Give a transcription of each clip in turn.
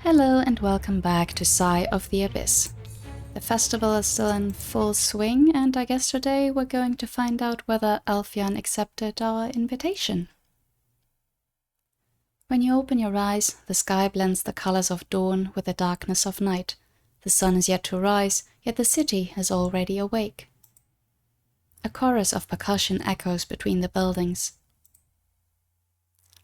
Hello and welcome back to Sigh of the Abyss. The festival is still in full swing, and I guess today we're going to find out whether Alfheim accepted our invitation. When you open your eyes, the sky blends the colors of dawn with the darkness of night. The sun is yet to rise, yet the city is already awake. A chorus of percussion echoes between the buildings.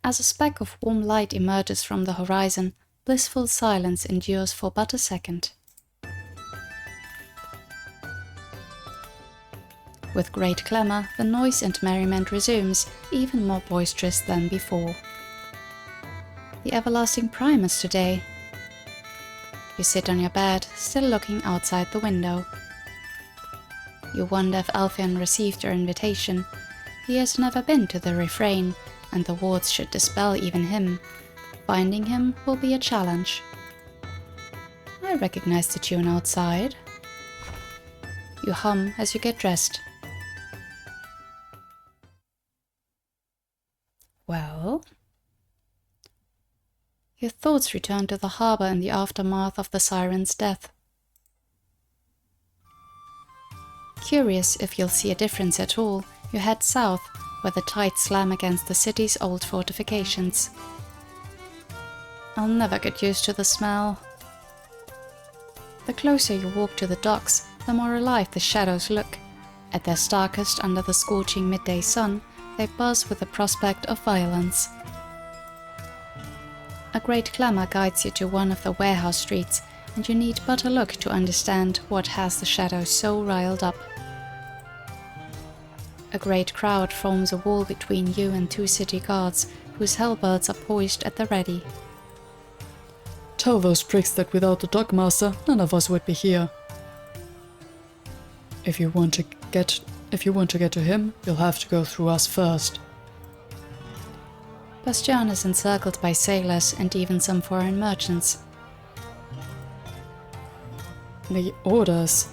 As a speck of warm light emerges from the horizon, blissful silence endures for but a second. With great clamor, the noise and merriment resumes, even more boisterous than before. The everlasting prime is today. You sit on your bed, still looking outside the window. You wonder if Alfheim received your invitation. He has never been to the refrain, and the wards should dispel even him. Finding him will be a challenge. I recognize the tune outside. You hum as you get dressed. Well? Your thoughts return to the harbor in the aftermath of the siren's death. Curious if you'll see a difference at all, you head south, where the tides slam against the city's old fortifications. I'll never get used to the smell. The closer you walk to the docks, the more alive the shadows look. At their starkest under the scorching midday sun, they buzz with the prospect of violence. A great clamor guides you to one of the warehouse streets, and you need but a look to understand what has the shadows so riled up. A great crowd forms a wall between you and two city guards, whose halberds are poised at the ready. Tell those pricks that without the dockmaster, none of us would be here. If you want to get to him, you'll have to go through us first. Bastion is encircled by sailors and even some foreign merchants. The orders.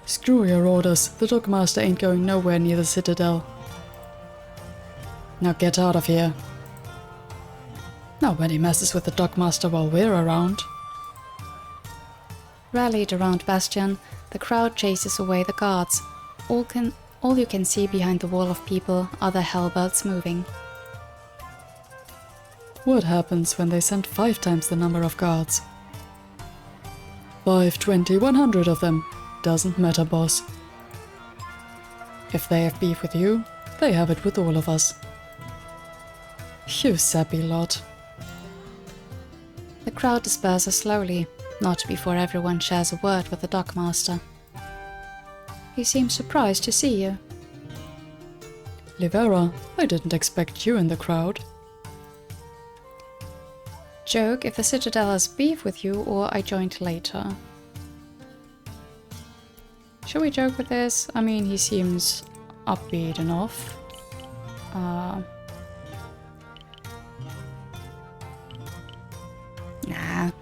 Screw your orders. The dockmaster ain't going nowhere near the citadel. Now get out of here. Nobody messes with the dockmaster while we're around. Rallied around Bastion, the crowd chases away the guards. All you can see behind the wall of people are the halberds moving. What happens when they send 5 times the number of guards? 5, 20, 100 of them. Doesn't matter, boss. If they have beef with you, they have it with all of us. You sappy lot. The crowd disperses slowly, not before everyone shares a word with the dockmaster. He seems surprised to see you. Livera, I didn't expect you in the crowd. Joke if the citadel has beef with you or I joined later. Should we joke with this? I mean, he seems upbeat enough.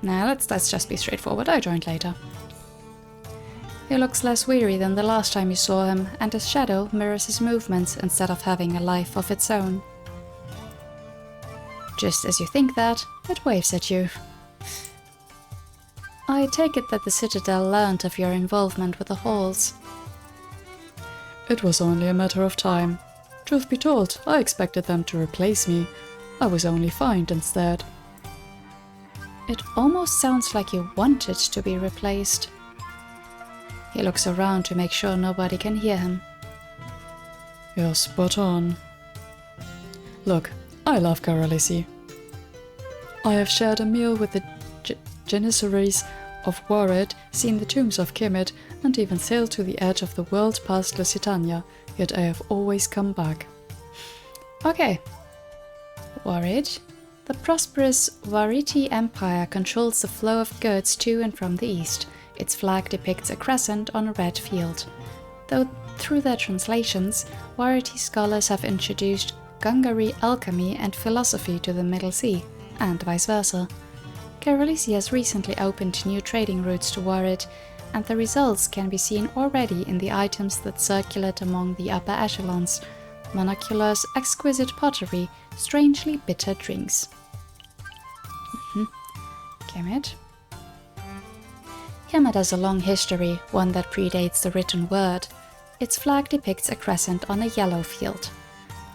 Nah, let's just be straightforward. I joined later. He looks less weary than the last time you saw him, and his shadow mirrors his movements instead of having a life of its own. Just as you think that, it waves at you. I take it that the Citadel learned of your involvement with the halls. It was only a matter of time. Truth be told, I expected them to replace me. I was only fined instead. It almost sounds like you wanted to be replaced. He looks around to make sure nobody can hear him. You're spot on. Look, I love Karalisi. I have shared a meal with the Janissaries of Wared, seen the tombs of Kemet, and even sailed to the edge of the world past Lusitania, yet I have always come back. Okay. Wared. The prosperous Wariti Empire controls the flow of goods to and from the east. Its flag depicts a crescent on a red field. Though through their translations, Wariti scholars have introduced Gungari alchemy and philosophy to the Middle Sea, and vice versa. Karalisi has recently opened new trading routes to Warid, and the results can be seen already in the items that circulate among the upper echelons: monoculars, exquisite pottery, strangely bitter drinks. Kemet. Kemet has a long history, one that predates the written word. Its flag depicts a crescent on a yellow field.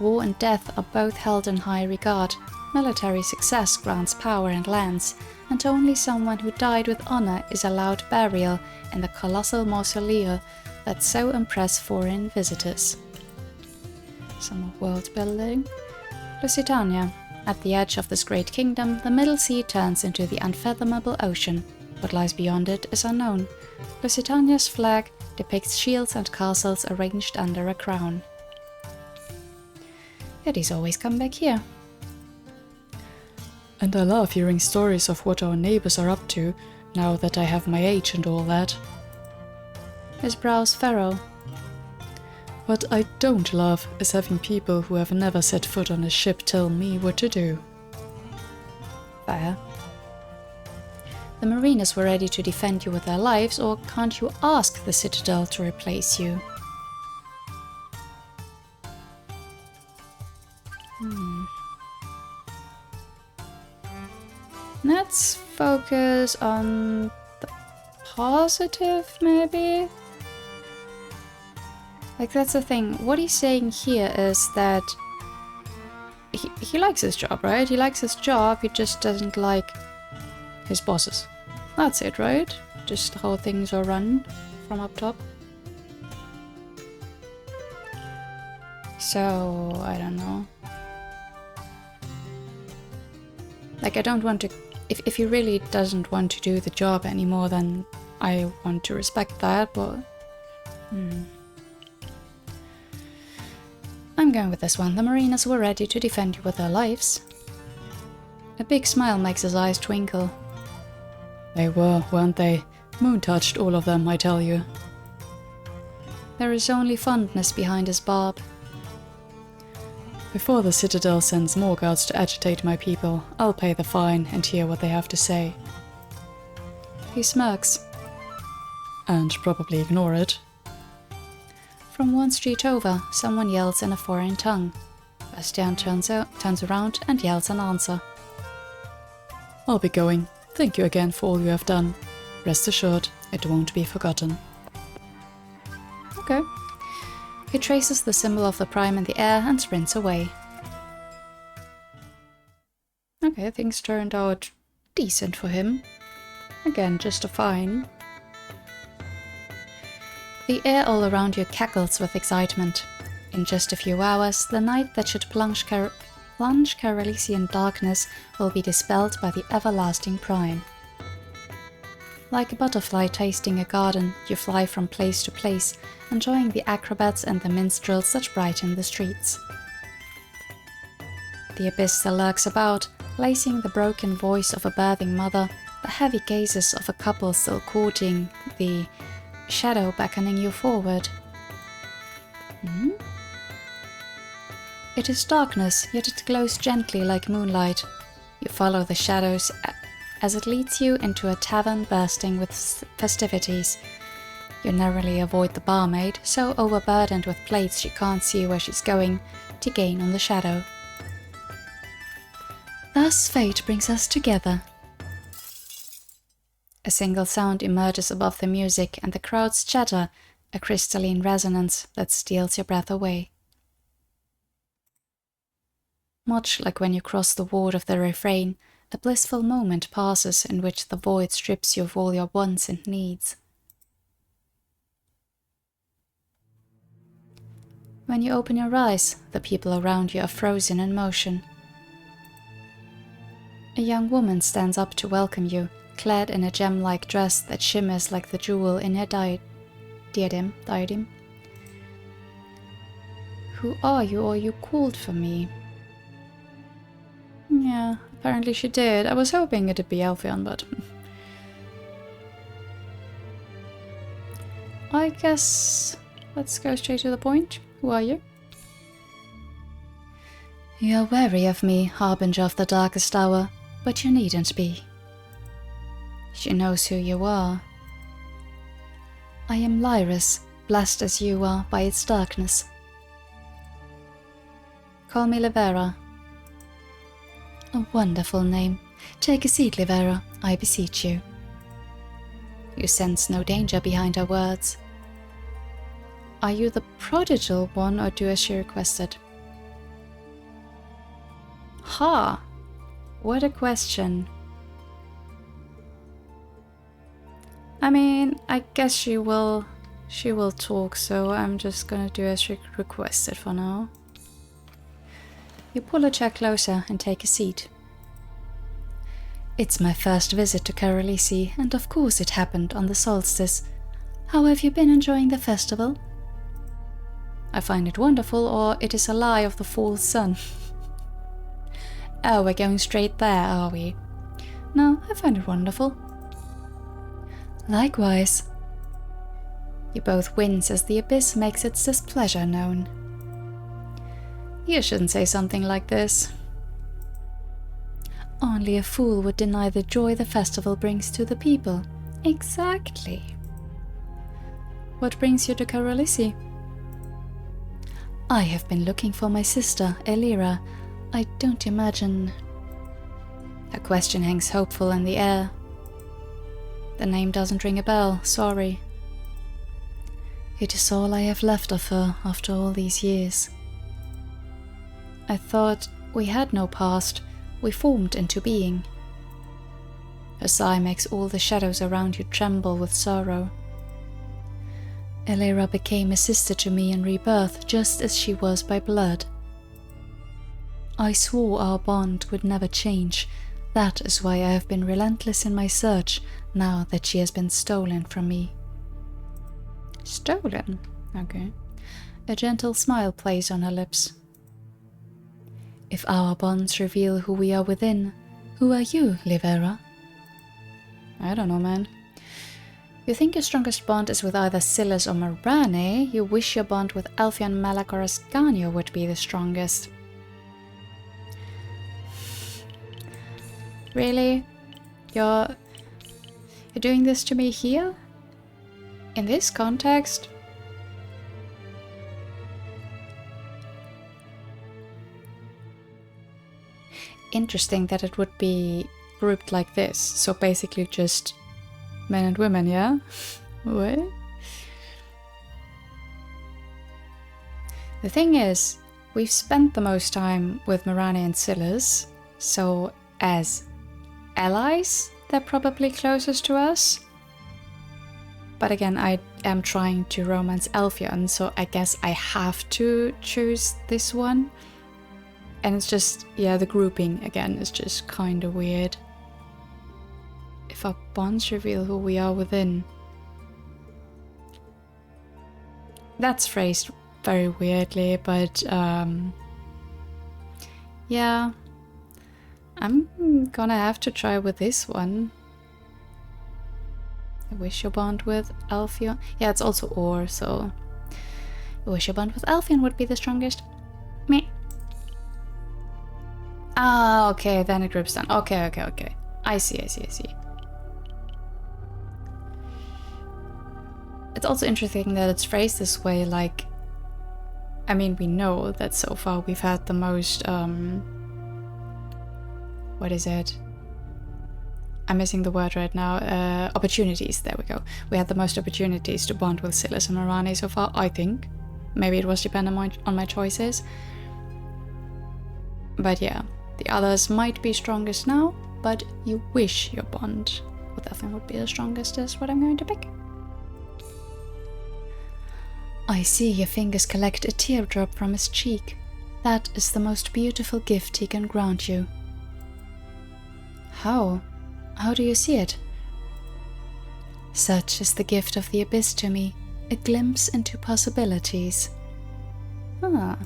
War and death are both held in high regard. Military success grants power and lands, and only someone who died with honor is allowed burial in the colossal mausoleum that so impress foreign visitors. Some more world building. Lusitania. At the edge of this great kingdom, the Middle Sea turns into the unfathomable ocean. What lies beyond it is unknown. Lusitania's flag depicts shields and castles arranged under a crown. Yet he's always come back here. And I love hearing stories of what our neighbors are up to, now that I have my age and all that. His brows furrow. What I don't love is having people who have never set foot on a ship tell me what to do. Fair. The Mariners were ready to defend you with their lives, or can't you ask the Citadel to replace you? Let's focus on the positive, maybe? Like, that's the thing. What he's saying here is that he likes his job, right? He likes his job, he just doesn't like his bosses. That's it, right? Just how things are run from up top. So, I don't know. Like, I don't want to... If he really doesn't want to do the job anymore, then I want to respect that, but... I'm going with this one. The Mariners were ready to defend you with their lives. A big smile makes his eyes twinkle. They were, weren't they? Moon touched all of them, I tell you. There is only fondness behind his barb. Before the Citadel sends more guards to agitate my people, I'll pay the fine and hear what they have to say. He smirks. And probably ignore it. From one street over, someone yells in a foreign tongue. Bastian turns around and yells an answer. I'll be going. Thank you again for all you have done. Rest assured, it won't be forgotten. Okay. He traces the symbol of the Prime in the air and sprints away. Okay, things turned out decent for him. Again, just a fine. The air all around you cackles with excitement. In just a few hours, the night that should plunge Caralisi in darkness will be dispelled by the everlasting Prime. Like a butterfly tasting a garden, you fly from place to place, enjoying the acrobats and the minstrels that brighten the streets. The abyss that lurks about, lacing the broken voice of a birthing mother, the heavy gazes of a couple still courting, the shadow beckoning you forward. It is darkness, yet it glows gently like moonlight. You follow the shadows as it leads you into a tavern bursting with festivities. You narrowly avoid the barmaid, so overburdened with plates she can't see where she's going, to gain on the shadow. Thus fate brings us together. A single sound emerges above the music and the crowd's chatter, a crystalline resonance that steals your breath away. Much like when you cross the ward of the refrain, a blissful moment passes in which the void strips you of all your wants and needs. When you open your eyes, the people around you are frozen in motion. A young woman stands up to welcome you, clad in a gem-like dress that shimmers like the jewel in her diadem. Who are you, or you called for me? Yeah, apparently she did. I was hoping it'd be Alphion, but... I guess... let's go straight to the point. Who are you? You are wary of me, harbinger of the darkest hour, but you needn't be. She knows who you are. I am Lyris, blessed as you are by its darkness. Call me Livera. A wonderful name. Take a seat, Livera, I beseech you. You sense no danger behind her words. Are you the prodigal one, or do as she requested? Ha! What a question. I mean, I guess she will talk, so I'm just gonna do as she requested for now. You pull a chair closer and take a seat. It's my first visit to Karolisi, and of course it happened on the solstice. How have you been enjoying the festival? I find it wonderful, or it is a lie of the false sun. Oh, we're going straight there, are we? No, I find it wonderful. Likewise. You both wince as the abyss makes its displeasure known. You shouldn't say something like this. Only a fool would deny the joy the festival brings to the people. Exactly. What brings you to Karolisi? I have been looking for my sister, Elira. I don't imagine... A question hangs hopeful in the air. The name doesn't ring a bell, sorry. It is all I have left of her after all these years. I thought we had no past, we formed into being. Her sigh makes all the shadows around you tremble with sorrow. Elira became a sister to me in rebirth, just as she was by blood. I swore our bond would never change. That is why I have been relentless in my search, now that she has been stolen from me. Stolen? Okay. A gentle smile plays on her lips. If our bonds reveal who we are within, who are you, Livera? I don't know, man. You think your strongest bond is with either Silas or Morane. You wish your bond with Alfion, Malak, or Ascanio would be the strongest. Really? You're doing this to me here? In this context? Interesting that it would be grouped like this. So basically just men and women, yeah? What? The thing is, we've spent the most time with Morane and Silas, so as allies, they're probably closest to us. But again, I am trying to romance Alfion, so I guess I have to choose this one. And it's just, yeah, the grouping again is just kind of weird. If our bonds reveal who we are within. That's phrased very weirdly, but yeah. I'm gonna have to try with this one. I wish your bond with Alfion. Yeah, it's also or, so. I wish your bond with Alfion would be the strongest. Meh. Ah, okay, then it groups down. Okay. I see. It's also interesting that it's phrased this way, like... I mean, we know that so far we've had the most, what is it? I'm missing the word right now. Opportunities, there we go. We had the most opportunities to bond with Silas and Morane so far, I think. Maybe it was dependent on my choices. But yeah, the others might be strongest now, but you wish your bond with Alfion would be the strongest is what I'm going to pick. I see your fingers collect a teardrop from his cheek. That is the most beautiful gift he can grant you. How? How do you see it? Such is the gift of the abyss to me, a glimpse into possibilities. Ah.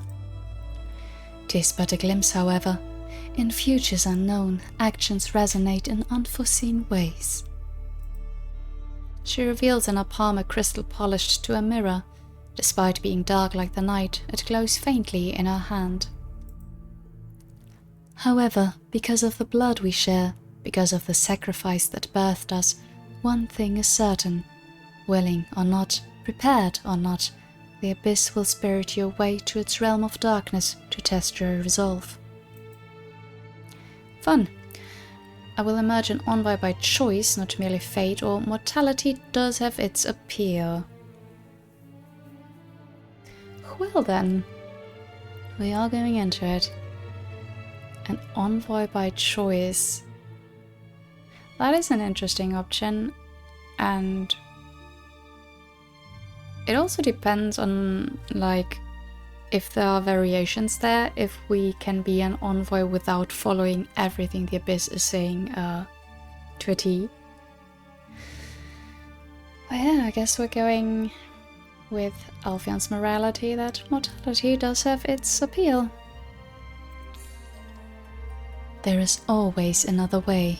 'Tis but a glimpse, however. In futures unknown, actions resonate in unforeseen ways. She reveals in her palm a crystal polished to a mirror. Despite being dark like the night, it glows faintly in her hand. However, because of the blood we share, because of the sacrifice that birthed us, one thing is certain. Willing or not, prepared or not, the abyss will spirit your way to its realm of darkness to test your resolve. Fun. I will emerge an envoy by choice, not merely fate, or mortality does have its appeal. Well then, we are going into it. An envoy by choice. That is an interesting option, and it also depends on, like, if there are variations there, if we can be an envoy without following everything the Abyss is saying to a T. But yeah, I guess we're going with Alfion's morality that mortality does have its appeal. There is always another way.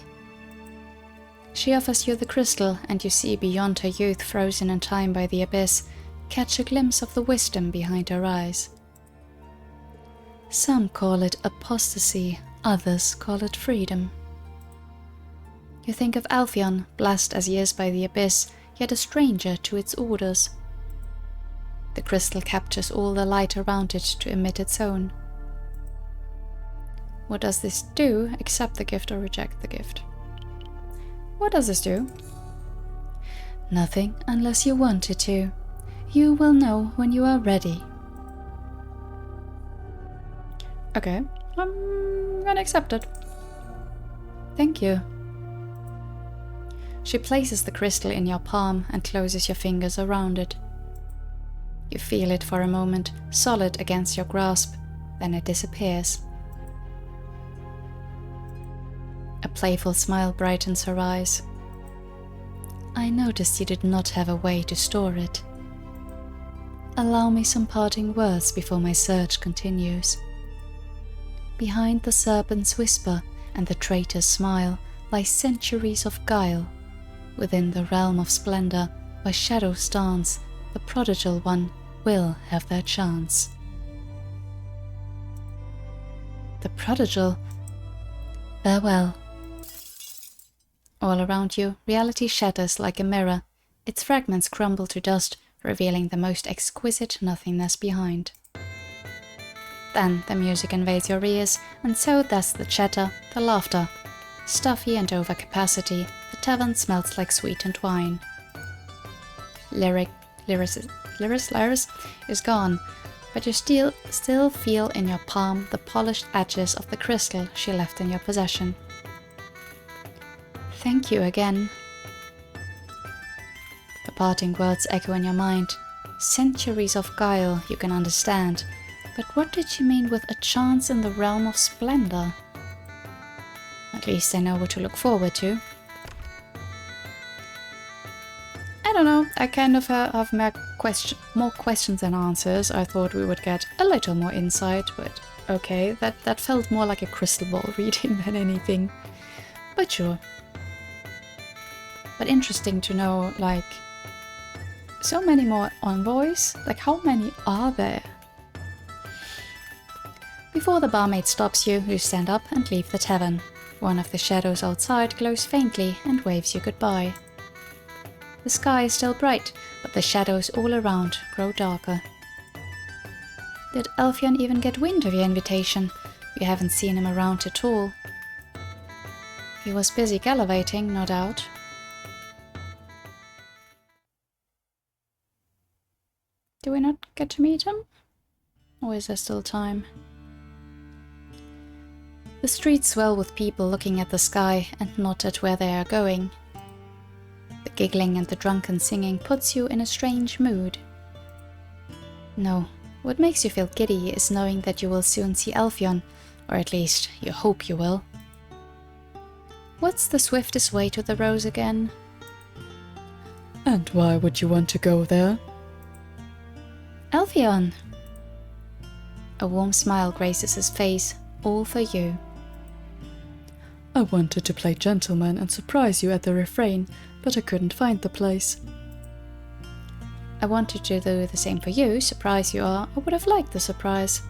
She offers you the crystal, and you see beyond her youth frozen in time by the Abyss, catch a glimpse of the wisdom behind her eyes. Some call it apostasy, others call it freedom. You think of Alfion, blessed as he is by the Abyss, yet a stranger to its orders. The crystal captures all the light around it to emit its own. What does this do? Accept the gift or reject the gift? What does this do? Nothing unless you want it to. You will know when you are ready. Okay, I'm gonna accept it. Thank you. She places the crystal in your palm and closes your fingers around it. You feel it for a moment, solid against your grasp, then it disappears. A playful smile brightens her eyes. I noticed you did not have a way to store it. Allow me some parting words before my search continues. Behind the serpent's whisper and the traitor's smile lie centuries of guile. Within the realm of splendor, where shadows dance, the prodigal one will have their chance. The prodigal? Farewell. All around you, reality shatters like a mirror. Its fragments crumble to dust, revealing the most exquisite nothingness behind. Then the music invades your ears, and so does the chatter, the laughter. Stuffy and over capacity, the tavern smells like sweetened wine. Lyris is gone, but you still feel in your palm the polished edges of the crystal she left in your possession. Thank you again. The parting words echo in your mind. Centuries of guile you can understand, but what did she mean with a chance in the realm of splendor? At least I know what to look forward to. I don't know, I kind of have more questions than answers. I thought we would get a little more insight, but okay, that felt more like a crystal ball reading than anything. But sure. But interesting to know, like, so many more envoys. Like, how many are there? Before the barmaid stops you, you stand up and leave the tavern. One of the shadows outside glows faintly and waves you goodbye. The sky is still bright, but the shadows all around grow darker. Did Alfion even get wind of your invitation? You haven't seen him around at all. He was busy gallivanting, no doubt. Do we not get to meet him? Or is there still time? The streets swell with people looking at the sky and not at where they are going. The giggling and the drunken singing puts you in a strange mood. No, what makes you feel giddy is knowing that you will soon see Alfion, or at least you hope you will. What's the swiftest way to the Rose again? And why would you want to go there? Alfion! A warm smile graces his face, all for you. I wanted to play gentleman and surprise you at the refrain, but I couldn't find the place. I wanted to do the same for you, surprise you are. I would have liked the surprise.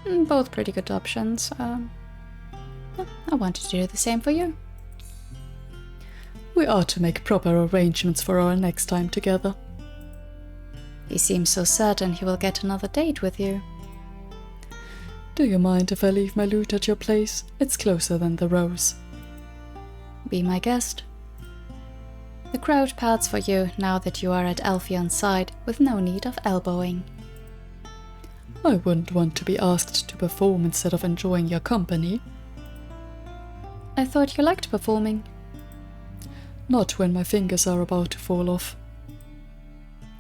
Both pretty good options. I wanted to do the same for you. We ought to make proper arrangements for our next time together. He seems so certain he will get another date with you. Do you mind if I leave my loot at your place? It's closer than the Rose. Be my guest. The crowd parts for you now that you are at Alfion's side, with no need of elbowing. I wouldn't want to be asked to perform instead of enjoying your company. I thought you liked performing. Not when my fingers are about to fall off.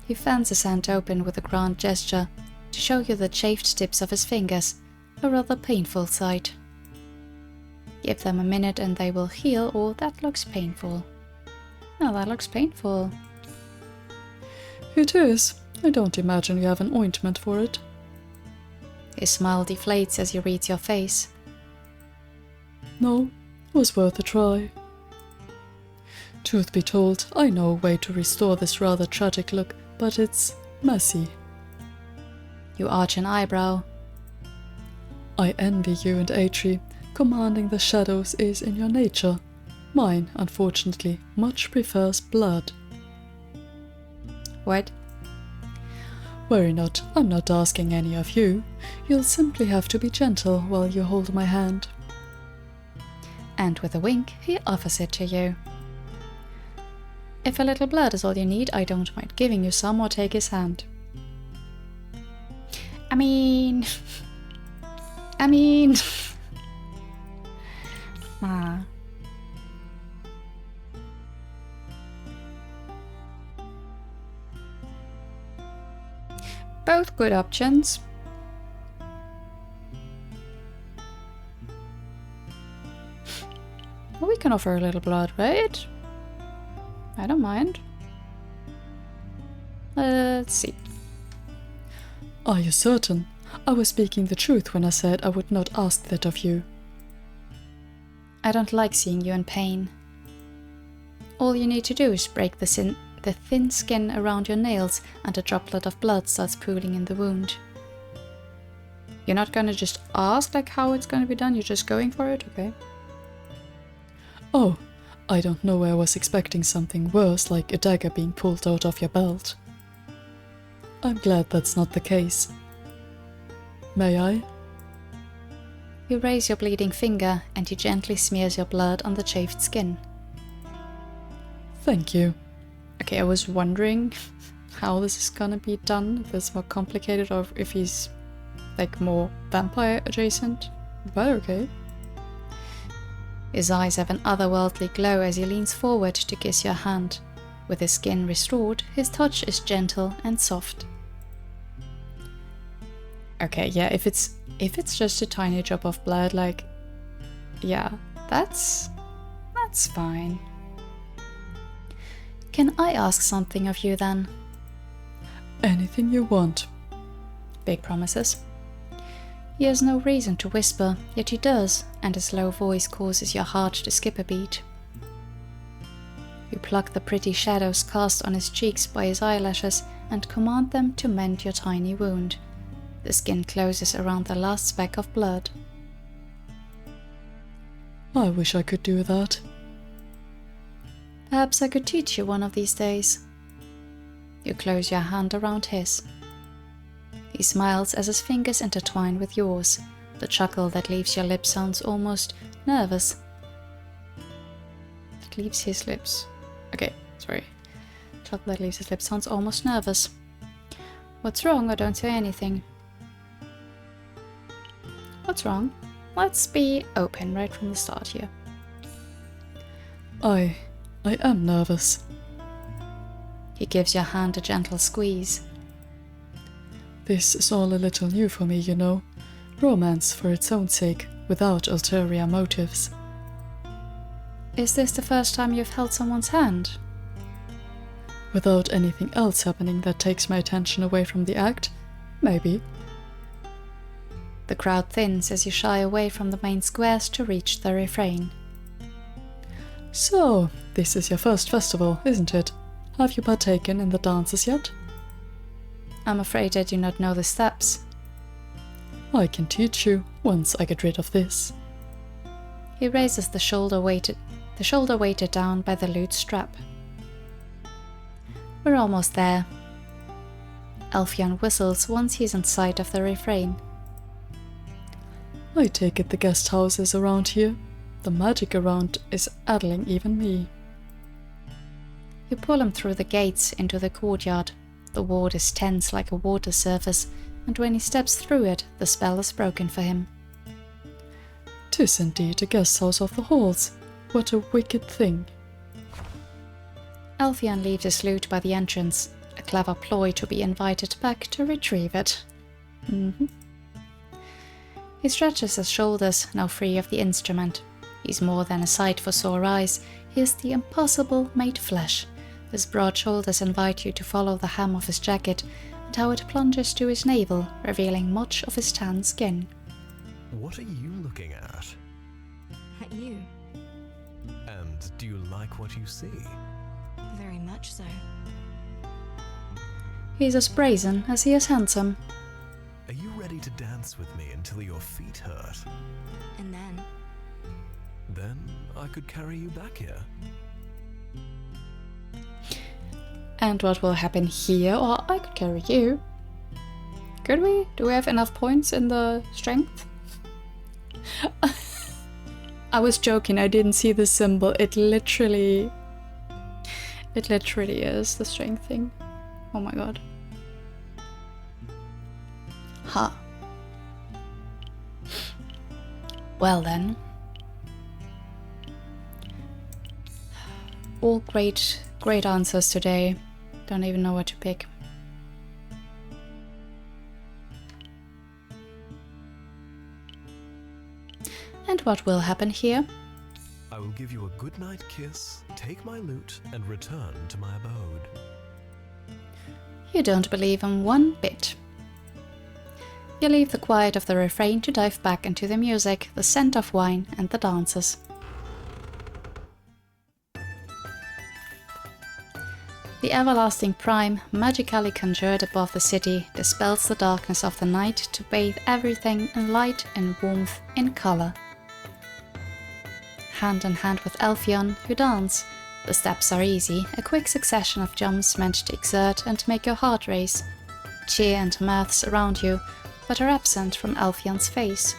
He fans his hand open with a grand gesture to show you the chafed tips of his fingers, a rather painful sight. Give them a minute and they will heal, or that looks painful. No, that looks painful. It is. I don't imagine you have an ointment for it. His smile deflates as he reads your face. No, it was worth a try. Truth be told, I know a way to restore this rather tragic look, but it's messy. You arch an eyebrow. I envy you and Atri. Commanding the shadows is in your nature. Mine, unfortunately, much prefers blood. What? Worry not, I'm not asking any of you. You'll simply have to be gentle while you hold my hand. And with a wink, he offers it to you. If a little blood is all you need, I don't mind giving you some, or take his hand. I mean... Ah. Both good options. Well, we can offer a little blood, right? I don't mind. Let's see. Are you certain? I was speaking the truth when I said I would not ask that of you. I don't like seeing you in pain. All you need to do is break the thin skin around your nails and a droplet of blood starts pooling in the wound. You're not gonna just ask like how it's gonna be done, you're just going for it, okay? Oh, I don't know, I was expecting something worse, like a dagger being pulled out of your belt. I'm glad that's not the case. May I? You raise your bleeding finger and he gently smears your blood on the chafed skin. Thank you. Okay, I was wondering how this is gonna be done, if it's more complicated or if he's like more vampire adjacent, but okay. His eyes have an otherworldly glow as he leans forward to kiss your hand. With his skin restored, his touch is gentle and soft. Okay, yeah, if it's just a tiny drop of blood, like, yeah, that's fine. Can I ask something of you then? Anything you want. Big promises. He has no reason to whisper, yet he does, and his low voice causes your heart to skip a beat. You pluck the pretty shadows cast on his cheeks by his eyelashes and command them to mend your tiny wound. The skin closes around the last speck of blood. I wish I could do that. Perhaps I could teach you one of these days. You close your hand around his. He smiles as his fingers intertwine with yours. The chuckle that leaves your lips sounds almost nervous. It leaves his lips. Okay, sorry. Chuckle that leaves his lips sounds almost nervous. What's wrong? Or don't say anything. What's wrong? Let's be open right from the start here. I am nervous. He gives your hand a gentle squeeze. This is all a little new for me, you know. Romance for its own sake, without ulterior motives. Is this the first time you've held someone's hand? Without anything else happening that takes my attention away from the act? Maybe. The crowd thins as you shy away from the main squares to reach the refrain. So, this is your first festival, isn't it? Have you partaken in the dances yet? I'm afraid I do not know the steps. I can teach you, once I get rid of this. He raises the shoulder weighted down by the lute strap. We're almost there. Alfion whistles once he's in sight of the refrain. I take it the guest house is around here. The magic around is addling even me. You pull him through the gates into the courtyard. The ward is tense like a water surface, and when he steps through it, the spell is broken for him. 'Tis indeed a guest house of the halls. What a wicked thing. Alfion leaves his lute by the entrance, a clever ploy to be invited back to retrieve it. He stretches his shoulders, now free of the instrument. He's more than a sight for sore eyes, he is the impossible made flesh. His broad shoulders invite you to follow the hem of his jacket and how it plunges to his navel, revealing much of his tan skin. What are you looking at? At you. And do you like what you see? Very much so. He's as brazen as he is handsome. Are you ready to dance with me until your feet hurt? And then? Then I could carry you back here. And what will happen here? Or I could carry you. Could we? Do we have enough points in the strength? I was joking, I didn't see the symbol. It literally is the strength thing. Oh my god. Ha. Well then. All great answers today. Don't even know what to pick. And what will happen here? I will give you a goodnight kiss, take my lute, and return to my abode. You don't believe him one bit. You leave the quiet of the refrain to dive back into the music, the scent of wine, and the dances. The everlasting prime, magically conjured above the city, dispels the darkness of the night to bathe everything in light, in warmth, in color. Hand in hand with Alfion, who dance. The steps are easy, a quick succession of jumps meant to exert and make your heart race. Cheer and mirth surround you, but are absent from Alfion's face.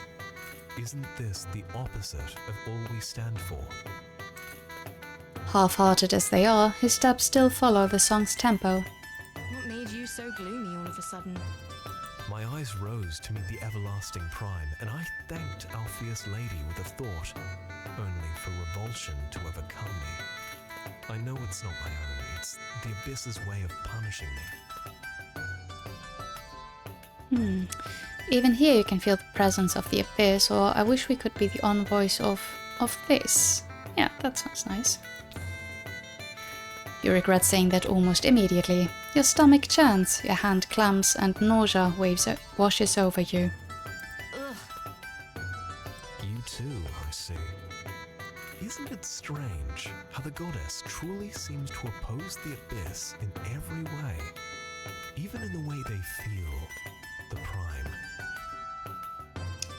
Isn't this the opposite of all we stand for? Half-hearted as they are, his steps still follow the song's tempo. What made you so gloomy all of a sudden? My eyes rose to meet the everlasting prime, and I thanked our fierce lady with a thought, only for revulsion to overcome me. I know it's not my own, it's the abyss's way of punishing me. Even here you can feel the presence of the abyss, or I wish we could be the envoys of this. Yeah, that sounds nice. You regret saying that almost immediately. Your stomach churns, your hand clamps, and nausea washes over you. Ugh. You too, I see. Isn't it strange how the goddess truly seems to oppose the abyss in every way, even in the way they feel the prime?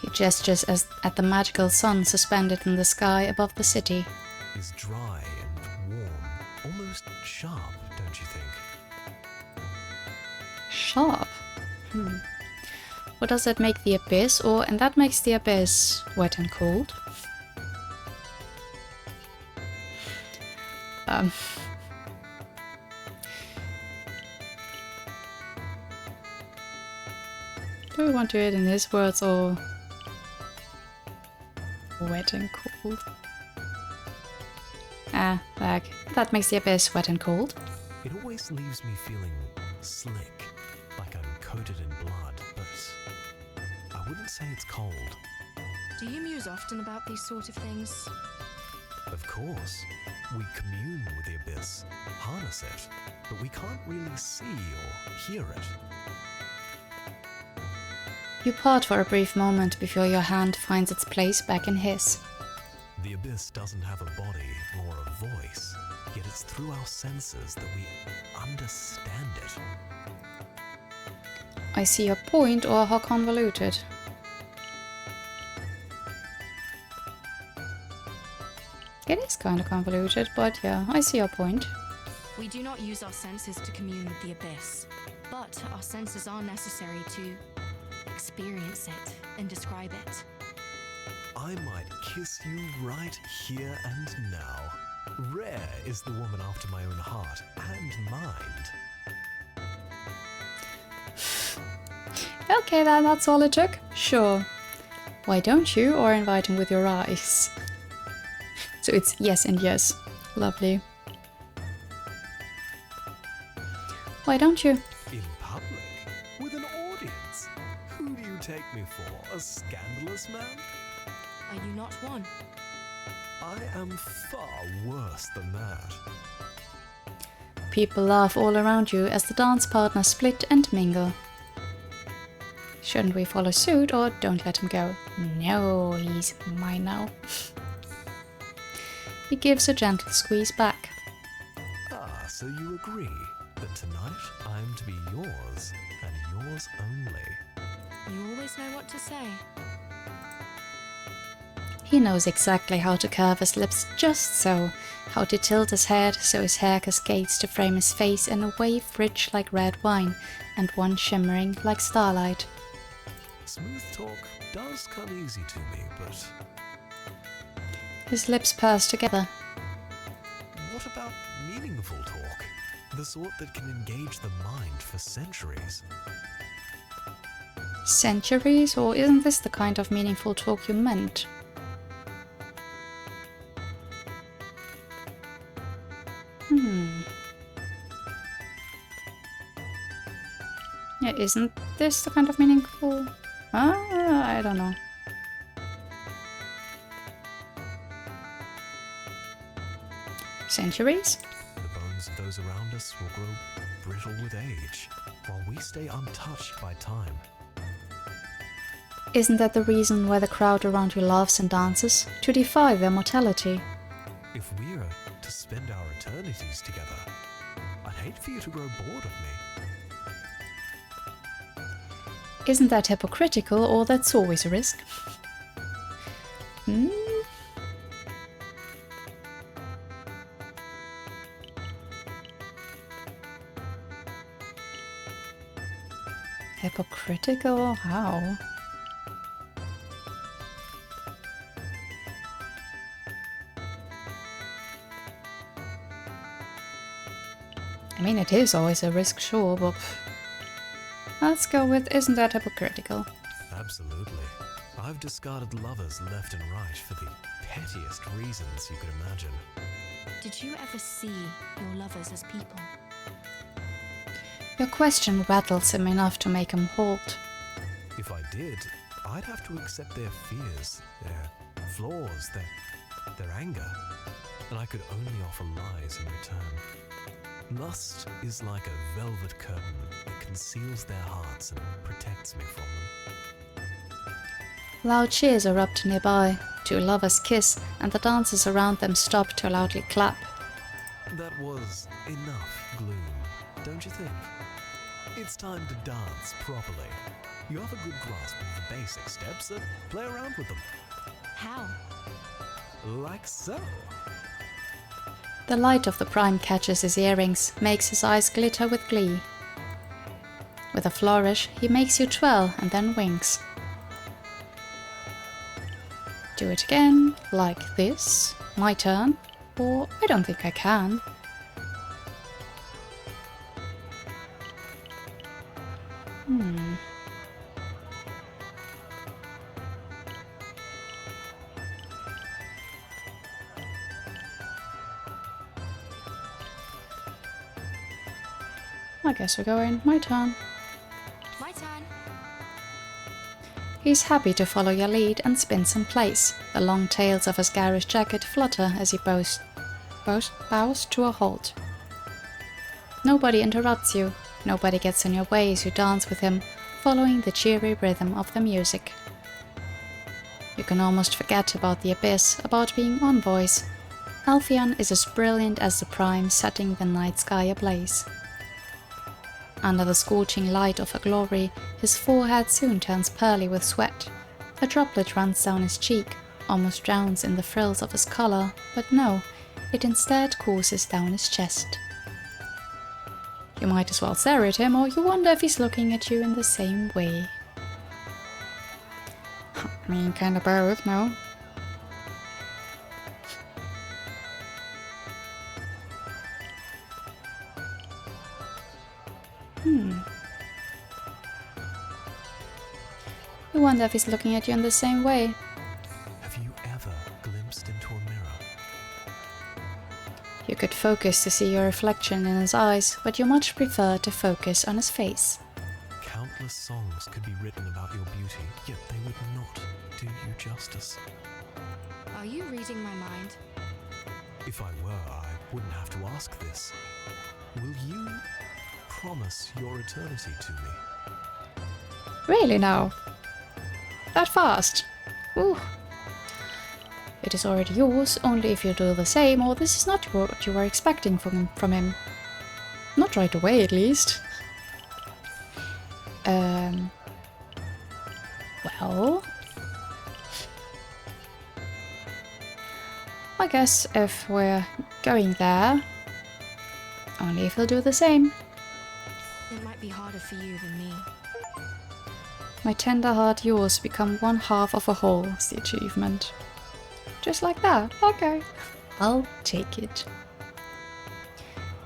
He gestures at the magical sun suspended in the sky above the city. Is dry and warm, almost sharp, don't you think? Sharp? What does that make the abyss? And that makes the abyss wet and cold? Do we want to do it in his words or wet and cold? That makes the abyss wet and cold. It always leaves me feeling slick, like I'm coated in blood, but I wouldn't say it's cold. Do you muse often about these sort of things? Of course, we commune with the abyss, harness it, but we can't really see or hear it. You part for a brief moment before your hand finds its place back in his. The abyss doesn't have a body nor a voice, yet it's through our senses that we understand it. I see your point, or how convoluted. It is kind of convoluted, but yeah, I see your point. We do not use our senses to commune with the abyss, but our senses are necessary to experience it and describe it. I might kiss you right here and now. Rare is the woman after my own heart and mind. Okay, then that's all it took? Sure. Why don't you? Or invite him with your eyes. So it's yes and yes. Lovely. Why don't you? In public? With an audience? Who do you take me for? A scandalous man? Are you not one? I am far worse than that. People laugh all around you as the dance partners split and mingle. Shouldn't we follow suit or don't let him go? No, he's mine now. He gives a gentle squeeze back. Ah, so you agree that tonight I am to be yours and yours only. You always know what to say. He knows exactly how to curve his lips just so, how to tilt his head so his hair cascades to frame his face in a wave rich like red wine and one shimmering like starlight. Smooth talk does come easy to me, but His lips purse together. what about meaningful talk? The sort that can engage the mind for centuries. Centuries? Or isn't this the kind of meaningful talk you meant? Yeah, isn't this the kind of meaningful? I don't know. Centuries? The bones of those around us will grow brittle with age, while we stay untouched by time. Isn't that the reason why the crowd around you laughs and dances? To defy their mortality. If we are to spend our eternities together, I'd hate for you to grow bored of me. Isn't that hypocritical, or that's always a risk? Hmm? Hypocritical? How? I mean, it is always a risk, sure, but let's go with isn't that hypocritical? Absolutely. I've discarded lovers left and right for the pettiest reasons you could imagine. Did you ever see your lovers as people? Your question rattles him enough to make him halt. If I did, I'd have to accept their fears, their flaws, their anger, and I could only offer lies in return. Lust is like a velvet curtain that conceals their hearts and protects me from them. Loud cheers erupt nearby. Two lovers kiss, and the dancers around them stop to loudly clap. That was enough gloom, don't you think? It's time to dance properly. You have a good grasp of the basic steps, so play around with them. How? Like so. The light of the prime catches his earrings, makes his eyes glitter with glee. With a flourish, he makes you twirl and then winks. Do it again, like this. My turn. Or I don't think I can. I guess we're going. My turn. My turn. He's happy to follow your lead and spins in place. The long tails of his garish jacket flutter as he bows to a halt. Nobody interrupts you. Nobody gets in your way as you dance with him, following the cheery rhythm of the music. You can almost forget about the abyss, about being envoys. Alpheon is as brilliant as the prime, setting the night sky ablaze. Under the scorching light of her glory, his forehead soon turns pearly with sweat. A droplet runs down his cheek, almost drowns in the frills of his collar, but no, it instead courses down his chest. You might as well stare at him, or you wonder if he's looking at you in the same way. I mean, kinda both, no? I wonder if he's looking at you in the same way. Have you ever glimpsed into a mirror? You could focus to see your reflection in his eyes, but you much prefer to focus on his face. Countless songs could be written about your beauty, yet they would not do you justice. Are you reading my mind? If I were, I wouldn't have to ask this. Will you promise your eternity to me? Really now? That fast? Ooh. It is already yours, only if you do the same, or this is not what you were expecting from him. Not right away, at least. Well... I guess if we're going there, only if he'll do the same. It might be harder for you than me. My tender heart yours become one half of a whole is the achievement. Just like that, okay. I'll take it.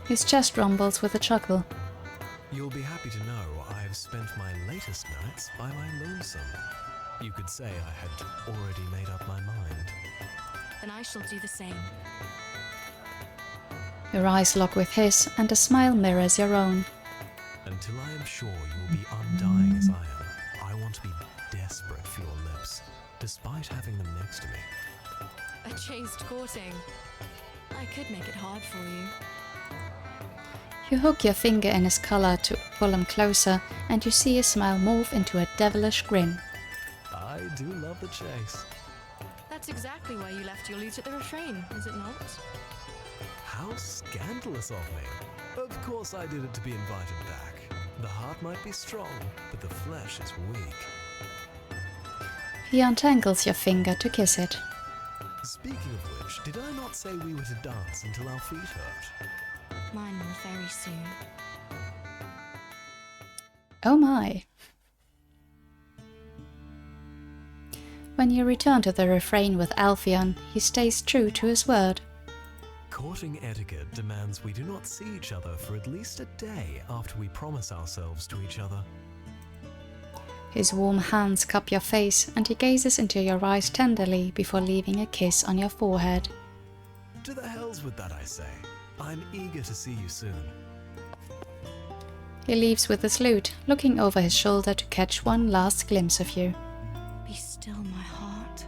His chest rumbles with a chuckle. You'll be happy to know I've spent my latest nights by my lonesome. You could say I had already made up my mind. Then I shall do the same. Your eyes lock with his, and a smile mirrors your own. Until I am sure you will be undying as I am, I want to be desperate for your lips, despite having them next to me. A chaste courting. I could make it hard for you. You hook your finger in his collar to pull him closer, and you see his smile morph into a devilish grin. I do love the chase. That's exactly why you left your lute at the refrain, is it not? How scandalous of me. Of course I did it to be invited back. The heart might be strong, but the flesh is weak. He untangles your finger to kiss it. Speaking of which, did I not say we were to dance until our feet hurt? Mine will very soon. Oh my. When you return to the refrain with Alpheon, he stays true to his word. Courting etiquette demands we do not see each other for at least a day after we promise ourselves to each other. His warm hands cup your face, and he gazes into your eyes tenderly before leaving a kiss on your forehead. To the hells with that, I say. I'm eager to see you soon. He leaves with his lute, looking over his shoulder to catch one last glimpse of you. Be still, my heart.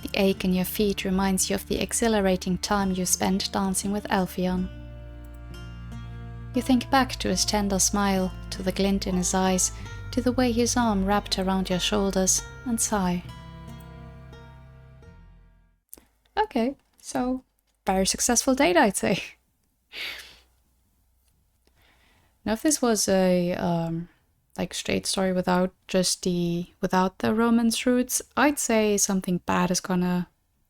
The ache in your feet reminds you of the exhilarating time you spent dancing with Alpheon. You think back to his tender smile, to the glint in his eyes, to the way his arm wrapped around your shoulders, and sigh. Okay, so very successful date, I'd say. Now, if this was a like straight story without the romance roots, I'd say something bad is gonna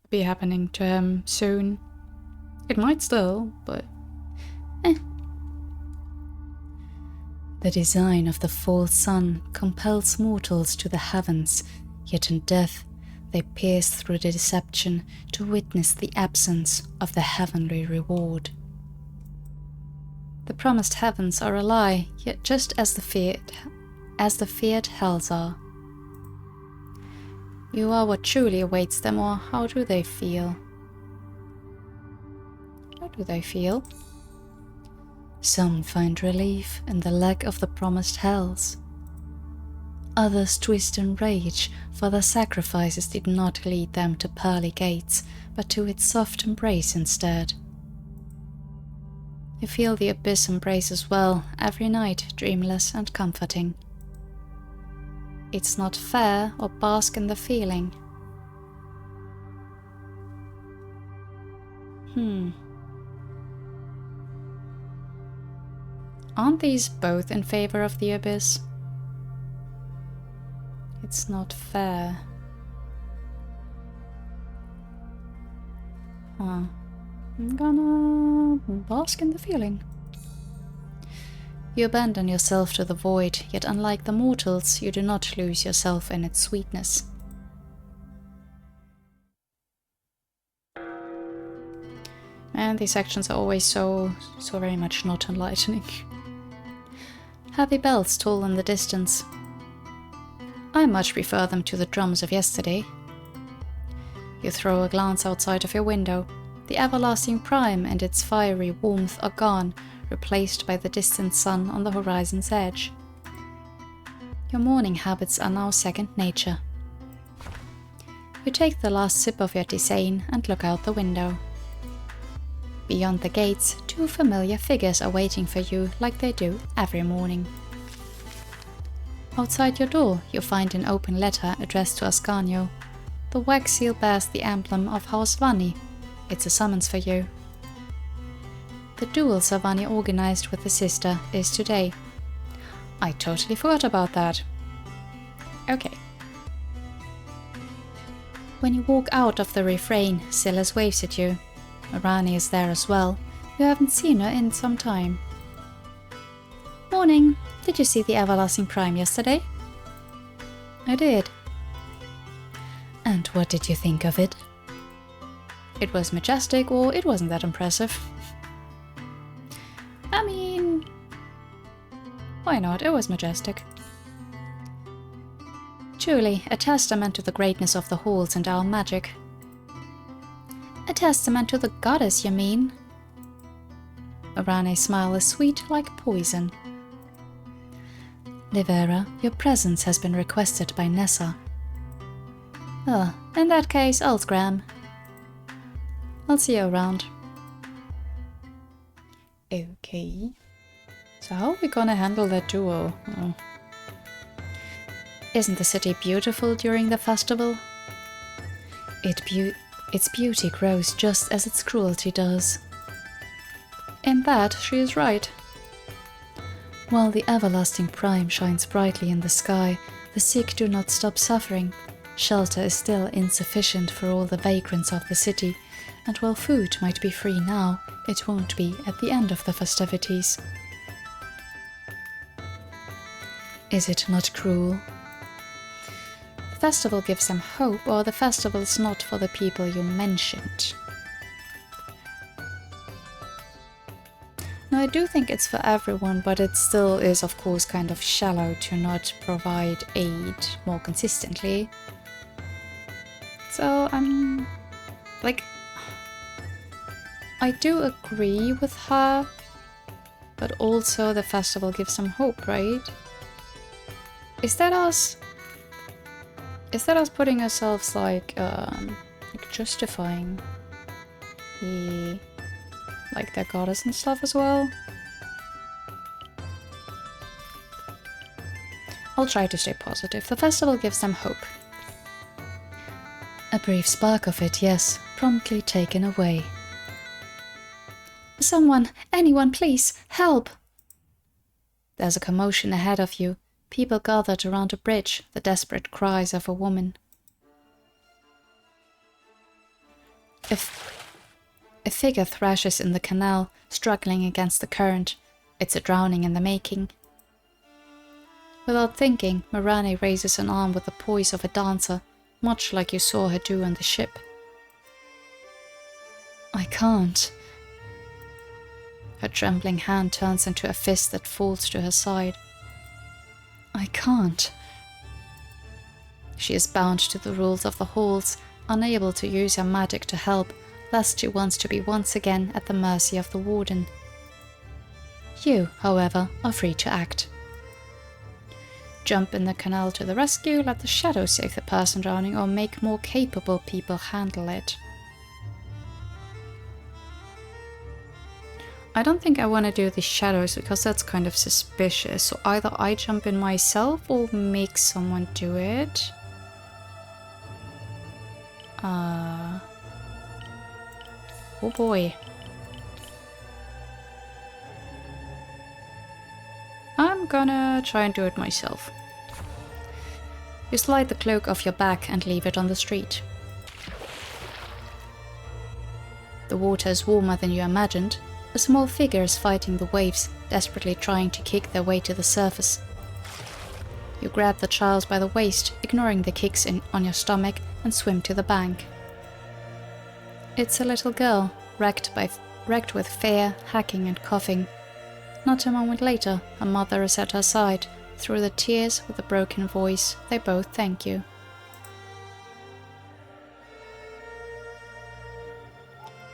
be happening to him soon. It might still, but The design of the false sun compels mortals to the heavens, yet in death they pierce through the deception to witness the absence of the heavenly reward. The promised heavens are a lie, yet just as the feared hells are. You are what truly awaits them, or how do they feel? How do they feel? Some find relief in the lack of the promised hells. Others twist in rage, for their sacrifices did not lead them to pearly gates, but to its soft embrace instead. You feel the abyss embrace as well, every night, dreamless and comforting. It's not fair, or bask in the feeling. Aren't these both in favor of the abyss? It's not fair. I'm gonna bask in the feeling. You abandon yourself to the void, yet unlike the mortals, you do not lose yourself in its sweetness. And these sections are always so very much not enlightening. Heavy bells toll in the distance. I much prefer them to the drums of yesterday. You throw a glance outside of your window. The everlasting prime and its fiery warmth are gone, replaced by the distant sun on the horizon's edge. Your morning habits are now second nature. You take the last sip of your tisane and look out the window. Beyond the gates, two familiar figures are waiting for you like they do every morning. Outside your door, you find an open letter addressed to Ascanio. The wax seal bears the emblem of House Vanni. It's a summons for you. The duels Vanni organized with the sister is today. I totally forgot about that. Okay. When you walk out of the refrain, Silas waves at you. Marani is there as well. You haven't seen her in some time. Morning. Did you see the Everlasting Prime yesterday? I did. And what did you think of it? It was majestic, or it wasn't that impressive. I mean, why not? It was majestic. Truly, a testament to the greatness of the halls and our magic. A testament to the goddess, you mean? Arane's smile is sweet like poison. Livera, your presence has been requested by Nessa. Oh, in that case, I'll scram. I'll see you around. Okay. So how are we gonna handle that duo? Oh. Isn't the city beautiful during the festival? Its beauty grows just as its cruelty does. In that, she is right. While the everlasting prime shines brightly in the sky, the sick do not stop suffering. Shelter is still insufficient for all the vagrants of the city, and while food might be free now, it won't be at the end of the festivities. Is it not cruel? The festival gives them hope, or the festival is not for the people you mentioned. No, I do think it's for everyone, but it still is, of course, kind of shallow to not provide aid more consistently. So, I do agree with her, but also the festival gives some hope, right? Is that us putting ourselves like justifying the their goddess and stuff as well? I'll try to stay positive. The festival gives them hope. A brief spark of it, yes, promptly taken away. Someone, anyone, please, help! There's a commotion ahead of you. People gathered around a bridge, the desperate cries of a woman. A figure thrashes in the canal, struggling against the current. It's a drowning in the making. Without thinking, Marani raises an arm with the poise of a dancer, much like you saw her do on the ship. I can't. Her trembling hand turns into a fist that falls to her side. I can't. She is bound to the rules of the halls, unable to use her magic to help, lest she wants to be once again at the mercy of the warden. You, however, are free to act. Jump in the canal to the rescue, let the shadows save the person drowning, or make more capable people handle it. I don't think I want to do the shadows because that's kind of suspicious, so either I jump in myself or make someone do it. Oh boy. I'm gonna try and do it myself. You slide the cloak off your back and leave it on the street. The water is warmer than you imagined. A small figure is fighting the waves, desperately trying to kick their way to the surface. You grab the child by the waist, ignoring the kicks on your stomach, and swim to the bank. It's a little girl, wrecked with fear, hacking and coughing. Not a moment later, her mother is at her side. Through the tears, with a broken voice, they both thank you.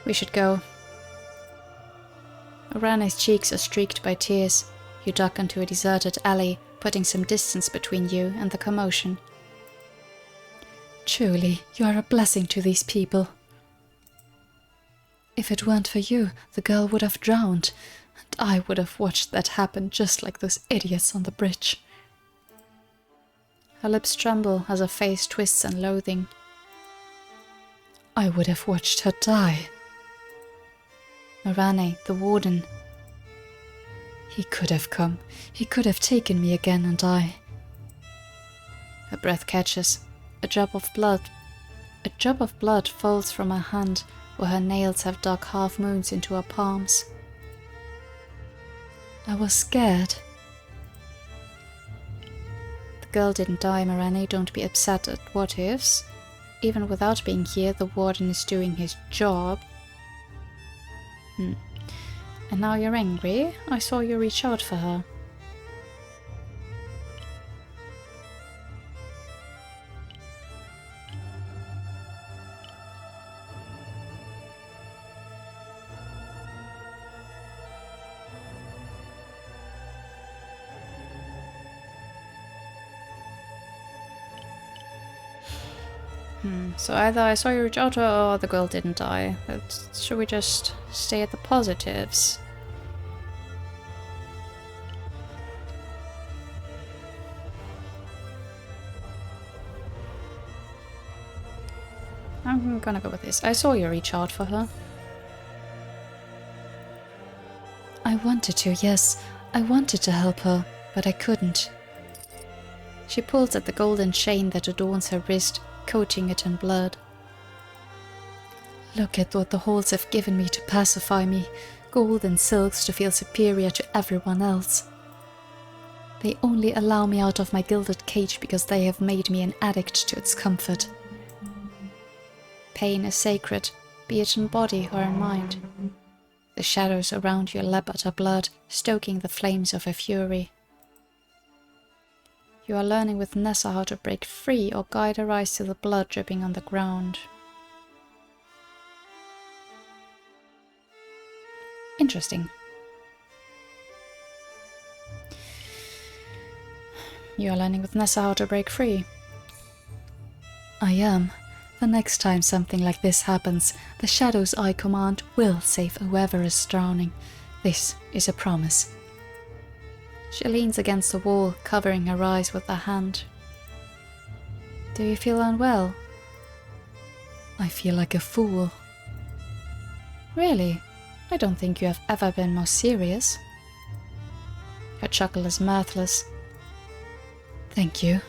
We should go. Orane's cheeks are streaked by tears. You duck into a deserted alley, putting some distance between you and the commotion. Truly, you are a blessing to these people. If it weren't for you, the girl would have drowned, and I would have watched that happen just like those idiots on the bridge. Her lips tremble as her face twists in loathing. I would have watched her die. Orane, the warden. He could have come. He could have taken me again, and I... Her breath catches. A drop of blood falls from her hand, where her nails have dug half moons into her palms. I was scared. The girl didn't die, Orane. Don't be upset at what-ifs. Even without being here, the warden is doing his job. And now you're angry? I saw you reach out for her. So either I saw you reach out to her or the girl didn't die. Should we just stay at the positives? I'm gonna go with this. I saw you reach out for her. I wanted to, yes. I wanted to help her, but I couldn't. She pulls at the golden chain that adorns her wrist, coating it in blood. Look at what the halls have given me to pacify me. Gold and silks to feel superior to everyone else. They only allow me out of my gilded cage because they have made me an addict to its comfort. Pain is sacred, be it in body or in mind. The shadows around you lap at her blood, stoking the flames of her fury. You are learning with Nessa how to break free or guide her eyes to the blood dripping on the ground. Interesting. You are learning with Nessa how to break free. I am. The next time something like this happens, the shadows I command will save whoever is drowning. This is a promise. She leans against the wall, covering her eyes with her hand. Do you feel unwell? I feel like a fool. Really? I don't think you have ever been more serious. Her chuckle is mirthless. Thank you.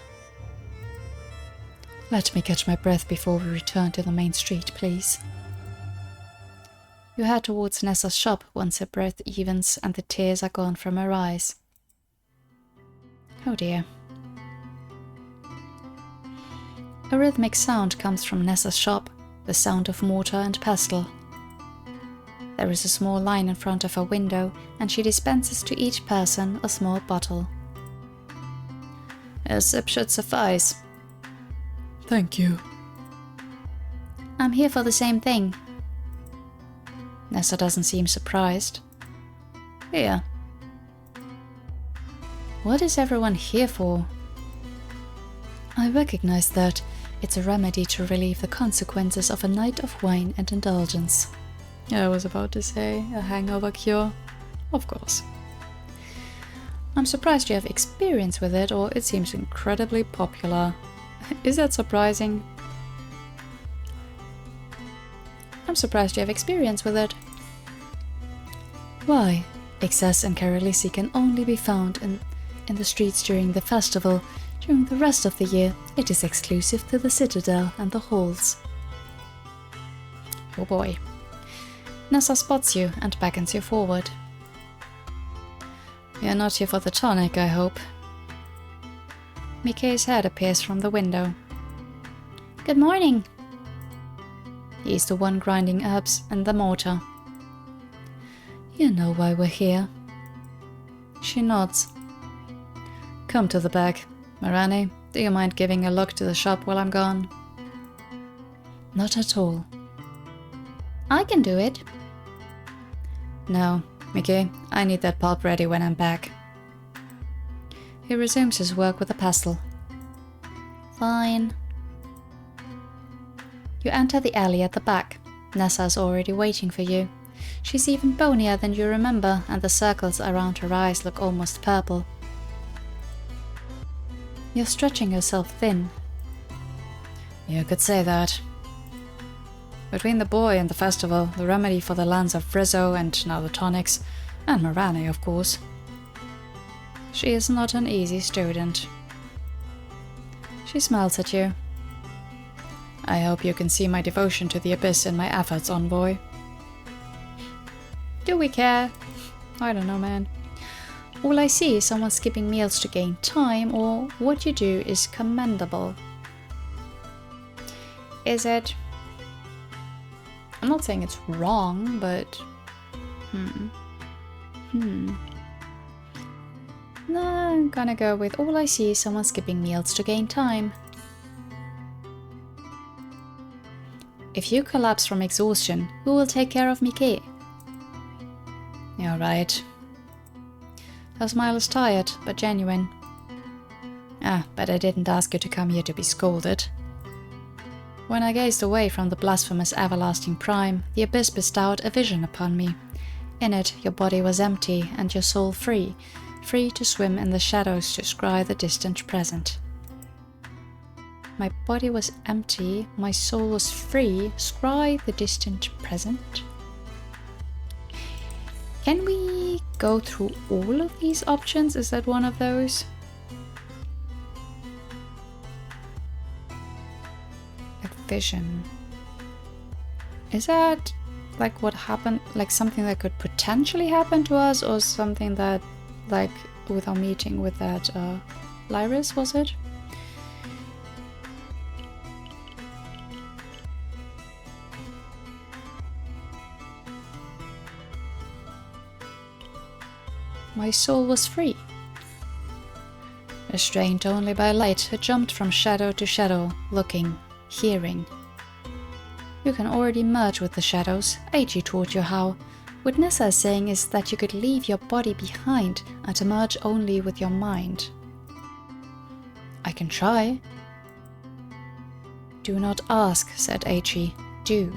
Let me catch my breath before we return to the main street, please. You head towards Nessa's shop once her breath evens and the tears are gone from her eyes. Oh dear. A rhythmic sound comes from Nessa's shop, the sound of mortar and pestle. There is a small line in front of her window, and she dispenses to each person a small bottle. A sip should suffice. Thank you. I'm here for the same thing. Nessa doesn't seem surprised. Here. What is everyone here for? I recognize that. It's a remedy to relieve the consequences of a night of wine and indulgence. I was about to say, a hangover cure. Of course. I'm surprised you have experience with it, or it seems incredibly popular. Is that surprising? I'm surprised you have experience with it. Why? Excess and Carolisi can only be found in the streets during the festival. During the rest of the year, it is exclusive to the Citadel and the halls. Oh boy. Nessa spots you and beckons you forward. You're not here for the tonic, I hope. Mikei's head appears from the window. Good morning. He's the one grinding herbs in the mortar. You know why we're here. She nods. Come to the back. Mirani, do you mind giving a look to the shop while I'm gone? Not at all. I can do it. No, Mickey, I need that pulp ready when I'm back. He resumes his work with the pestle. Fine. You enter the alley at the back. Nessa is already waiting for you. She's even bonier than you remember, and the circles around her eyes look almost purple. You're stretching yourself thin. You could say that. Between the boy and the festival, the remedy for the lands of Rizzo and now the tonics, and Mirani, of course. She is not an easy student. She smiles at you. I hope you can see my devotion to the abyss in my efforts, envoy. Do we care? I don't know, man. All I see is someone skipping meals to gain time, or what you do is commendable. Is it? I'm not saying it's wrong, but... No, I'm gonna go with all I see is someone skipping meals to gain time. If you collapse from exhaustion, who will take care of Mickey? You're right. Her smile is tired, but genuine. But I didn't ask you to come here to be scolded. When I gazed away from the blasphemous everlasting prime, the abyss bestowed a vision upon me. In it, your body was empty and your soul free, free to swim in the shadows to scry the distant present. My body was empty, my soul was free, scry the distant present. Can we go through all of these options? Is that one of those? A vision. Is that like what happened, like something that could potentially happen to us, or something that, like, with our meeting with that Lyris, was it? My soul was free. Restrained only by light, it jumped from shadow to shadow, looking, hearing. You can already merge with the shadows. Eiji taught you how. What Nessa is saying is that you could leave your body behind and merge only with your mind. I can try. Do not ask, said Eiji. Do.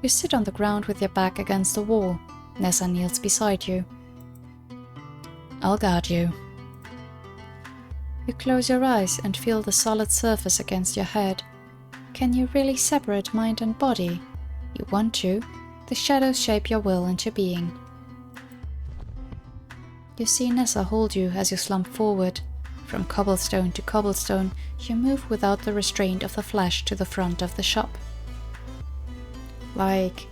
You sit on the ground with your back against the wall. Nessa kneels beside you. I'll guard you. You close your eyes and feel the solid surface against your head. Can you really separate mind and body? You want to. The shadows shape your will into being. You see Nessa hold you as you slump forward. From cobblestone to cobblestone, you move without the restraint of the flesh to the front of the shop. Like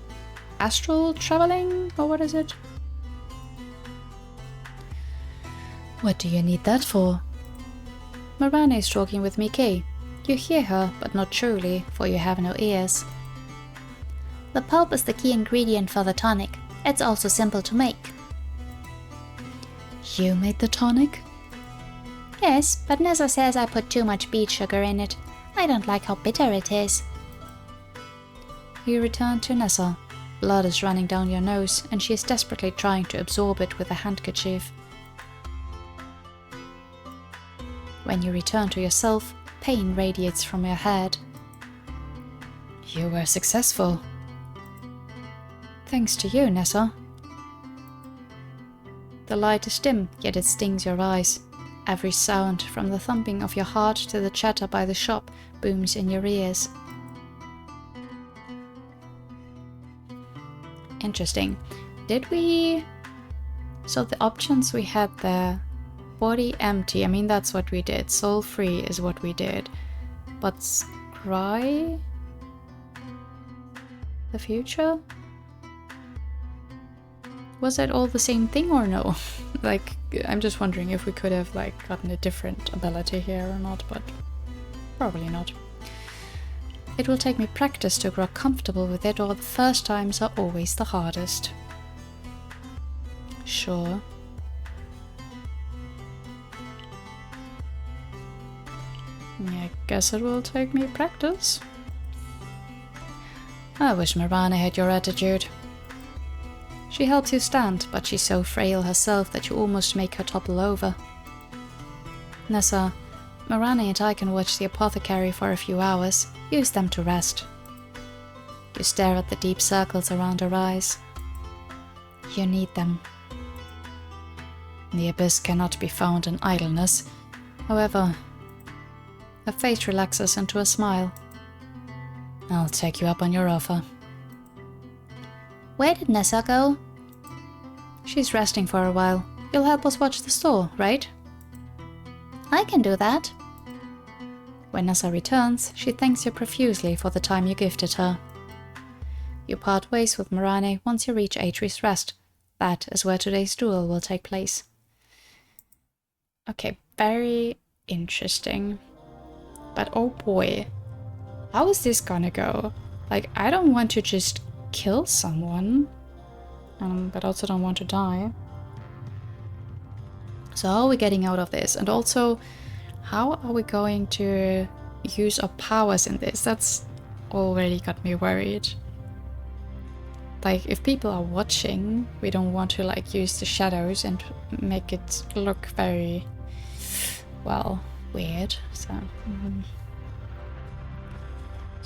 astral traveling, or what is it? What do you need that for? Mirani is talking with Mickey. You hear her, but not truly, for you have no ears. The pulp is the key ingredient for the tonic. It's also simple to make. You made the tonic? Yes, but Nessa says I put too much beet sugar in it. I don't like how bitter it is. You return to Nessa. Blood is running down your nose, and she is desperately trying to absorb it with a handkerchief. When you return to yourself, pain radiates from your head. You were successful. Thanks to you, Nessa. The light is dim, yet it stings your eyes. Every sound, from the thumping of your heart to the chatter by the shop, booms in your ears. Interesting. Did we... So the options we had there... Body empty, I mean that's what we did. Soul free is what we did. But scry? The future? Was it all the same thing or no? Like, I'm just wondering if we could have like gotten a different ability here or not, but probably not. It will take me practice to grow comfortable with it, or the first times are always the hardest. Sure. guess it will take me practice. I wish Mirane had your attitude. She helps you stand, but she's so frail herself that you almost make her topple over. Nessa, Mirane and I can watch the apothecary for a few hours. Use them to rest. You stare at the deep circles around her eyes. You need them. The abyss cannot be found in idleness. However, her face relaxes into a smile. I'll take you up on your offer. Where did Nessa go? She's resting for a while. You'll help us watch the store, right? I can do that. When Nessa returns, she thanks you profusely for the time you gifted her. You part ways with Mirane once you reach Atri's Rest. That is where today's duel will take place. Okay, very interesting. But oh boy, how is this gonna go? Like, I don't want to just kill someone, but also don't want to die. So how are we getting out of this? And also, how are we going to use our powers in this? That's already got me worried. Like, if people are watching, we don't want to like use the shadows and make it look very, well, weird. So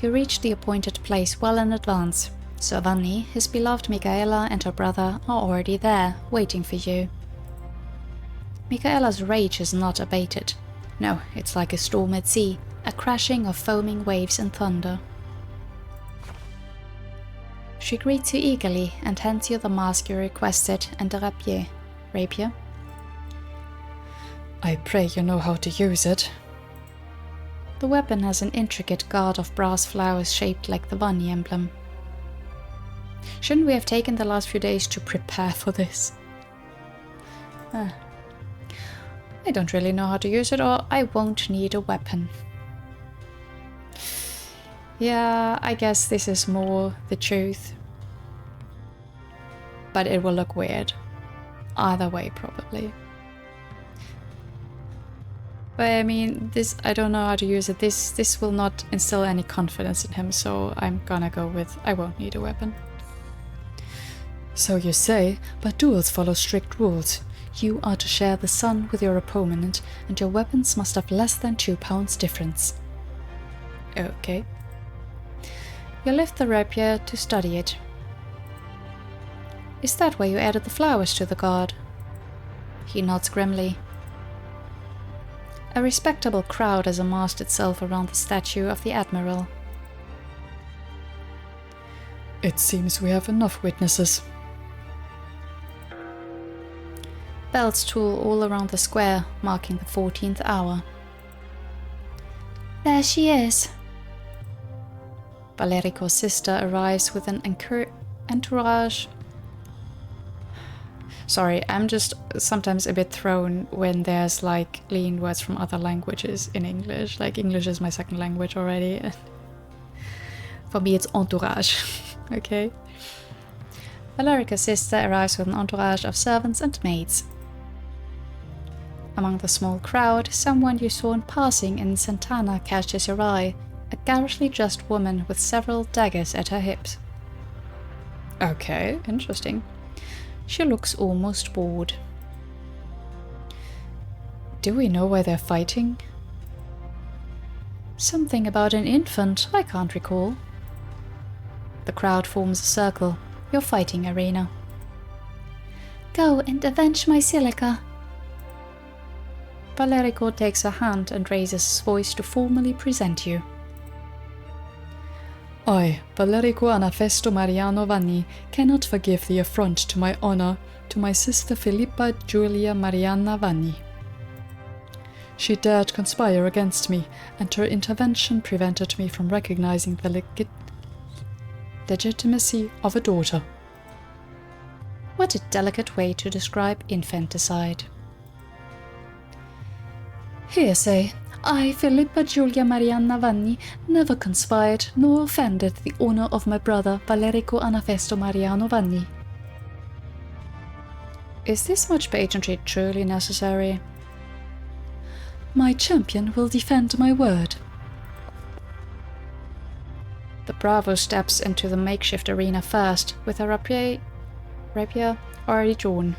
you reach the appointed place well in advance. Sir Vanni, his beloved Michaela and her brother are already there, waiting for you. Michaela's rage is not abated. No, it's like a storm at sea, a crashing of foaming waves and thunder. She greets you eagerly and hands you the mask you requested and the rapier. I pray you know how to use it. The weapon has an intricate guard of brass flowers shaped like the Vanni emblem. Shouldn't we have taken the last few days to prepare for this? I don't really know how to use it, or I won't need a weapon. Yeah, I guess this is more the truth. But it will look weird. Either way, probably. But I mean, this, I don't know how to use it. This will not instill any confidence in him, so I'm gonna go with I won't need a weapon. So you say, but duels follow strict rules. You are to share the sun with your opponent, and your weapons must have less than 2 pounds difference. Okay. You lift the rapier to study it. Is that why you added the flowers to the guard? He nods grimly. A respectable crowd has amassed itself around the statue of the Admiral. It seems we have enough witnesses. Bells toll all around the square, marking the 14th hour. There she is. Valerico's sister arrives with an entourage. Sorry, I'm just sometimes a bit thrown when there's like lean words from other languages in English. Like, English is my second language already. For me it's entourage, okay? Valerica's sister arrives with an entourage of servants and maids. Among the small crowd, someone you saw in passing in Santana catches your eye, a garishly dressed woman with several daggers at her hips. Okay, interesting. She looks almost bored. Do we know why they're fighting? Something about an infant, I can't recall. The crowd forms a circle, your fighting arena. Go and avenge my silica. Valerico takes her hand and raises his voice to formally present you. I, Valerico Anafesto Mariano Vanni, cannot forgive the affront to my honor, to my sister Filippa Giulia Marianna Vanni. She dared conspire against me, and her intervention prevented me from recognizing the legitimacy of a daughter. What a delicate way to describe infanticide. Hearsay. I, Filippa Giulia Marianna Vanni, never conspired nor offended the honor of my brother Valerico Anafesto Mariano Vanni. Is this much pageantry truly necessary? My champion will defend my word. The Bravo steps into the makeshift arena first, with her rapier already drawn.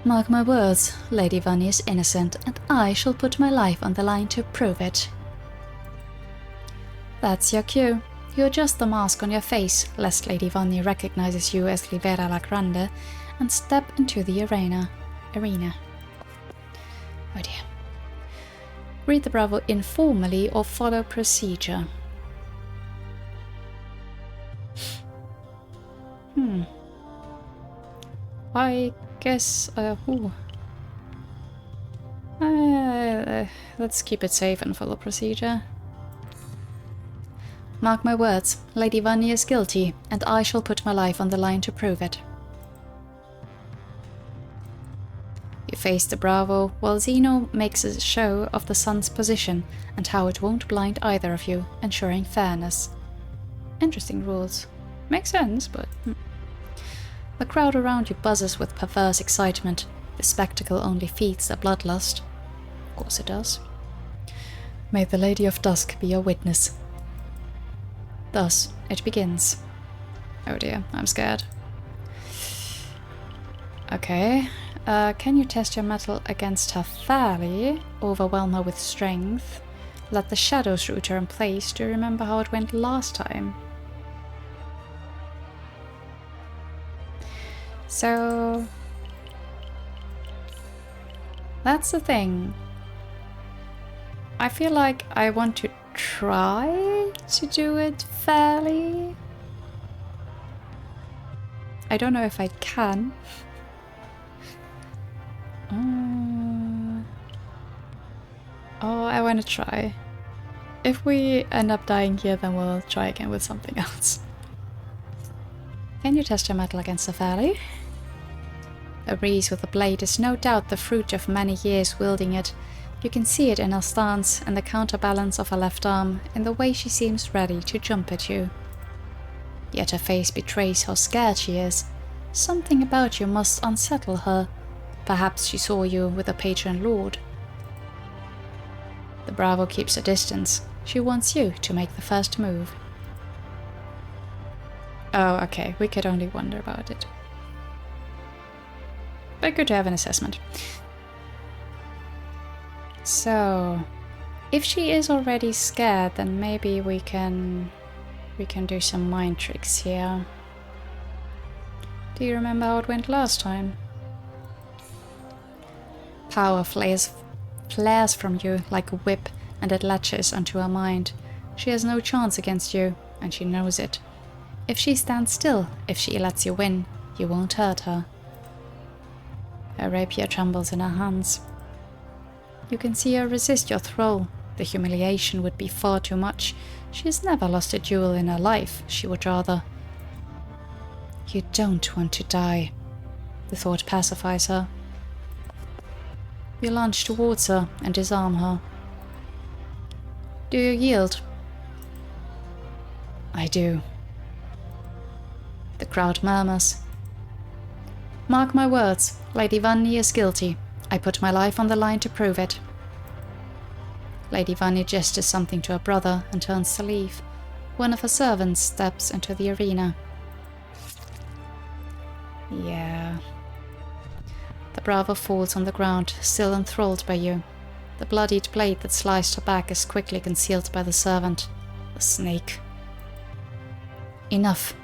Mark my words, Lady Vanya is innocent, and I shall put my life on the line to prove it. That's your cue. You adjust the mask on your face, lest Lady Vanya recognizes you as Libera la Grande, and step into the arena. Oh dear. Read the Bravo informally or follow procedure. I guess, let's keep it safe and follow procedure. Mark my words, Lady Vanya is guilty, and I shall put my life on the line to prove it. You face the Bravo, while Zeno makes a show of the sun's position and how it won't blind either of you, ensuring fairness. Interesting rules. Makes sense, but... The crowd around you buzzes with perverse excitement. The spectacle only feeds their bloodlust. Of course it does. May the Lady of Dusk be your witness. Thus, it begins. Oh dear, I'm scared. Okay. Can you test your mettle against her fairly? Overwhelm her with strength. Let the shadows root her in place. Do you remember how it went last time? So... that's the thing. I feel like I want to try to do it fairly. I don't know if I can. Oh, I want to try. If we end up dying here, then we'll try again with something else. Can you test your metal against her fairly? A breeze with a blade is no doubt the fruit of many years wielding it. You can see it in her stance and the counterbalance of her left arm, in the way she seems ready to jump at you. Yet her face betrays how scared she is. Something about you must unsettle her. Perhaps she saw you with a patron lord. The Bravo keeps her distance. She wants you to make the first move. Oh, okay, we could only wonder about it. But good to have an assessment. So, if she is already scared, then maybe we can do some mind tricks here. Do you remember how it went last time? Power flares from you like a whip, and it latches onto her mind. She has no chance against you, and she knows it. If she stands still, if she lets you win, you won't hurt her. Her rapier trembles in her hands. You can see her resist your throw. The humiliation would be far too much. She has never lost a duel in her life, she would rather. You don't want to die. The thought pacifies her. You lunge towards her and disarm her. Do you yield? I do. The crowd murmurs. Mark my words, Lady Vanya is guilty. I put my life on the line to prove it. Lady Vanya gestures something to her brother and turns to leave. One of her servants steps into the arena. Yeah. The Bravo falls on the ground, still enthralled by you. The bloodied blade that sliced her back is quickly concealed by the servant. The snake. Enough.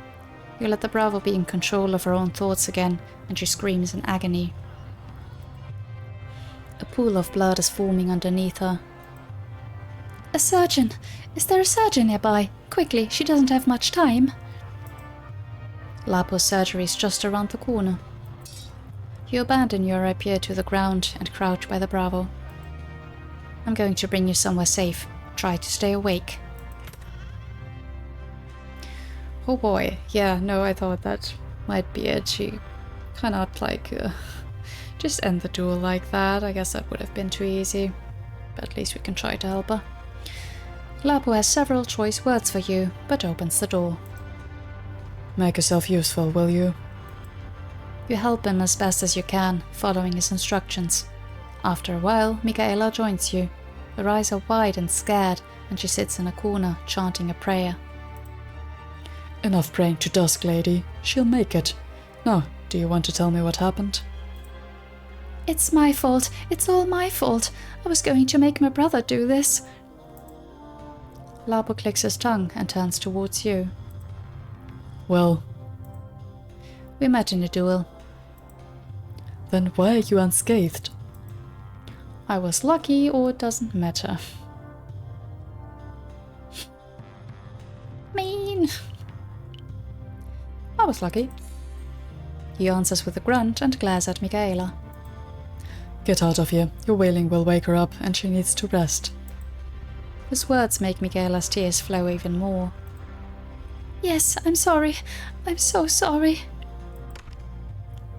You let the Bravo be in control of her own thoughts again, and she screams in agony. A pool of blood is forming underneath her. A surgeon! Is there a surgeon nearby? Quickly, she doesn't have much time. Lapo's surgery is just around the corner. You abandon your rapier to the ground and crouch by the Bravo. I'm going to bring you somewhere safe. Try to stay awake. Oh boy, yeah, no, I thought that might be it. She cannot, just end the duel like that. I guess that would have been too easy. But at least we can try to help her. Lapo has several choice words for you, but opens the door. Make yourself useful, will you? You help him as best as you can, following his instructions. After a while, Michaela joins you. Her eyes are wide and scared, and she sits in a corner, chanting a prayer. Enough praying to dusk, lady. She'll make it. Now, do you want to tell me what happened? It's my fault. It's all my fault. I was going to make my brother do this. Labo clicks his tongue and turns towards you. Well, We met in a duel. then why are you unscathed? I was lucky, or it doesn't matter. Mean! I was lucky. He answers with a grunt and glares at Michaela. Get out of here. Your wailing will wake her up and she needs to rest. His words make Michaela's tears flow even more. Yes, I'm sorry. I'm so sorry.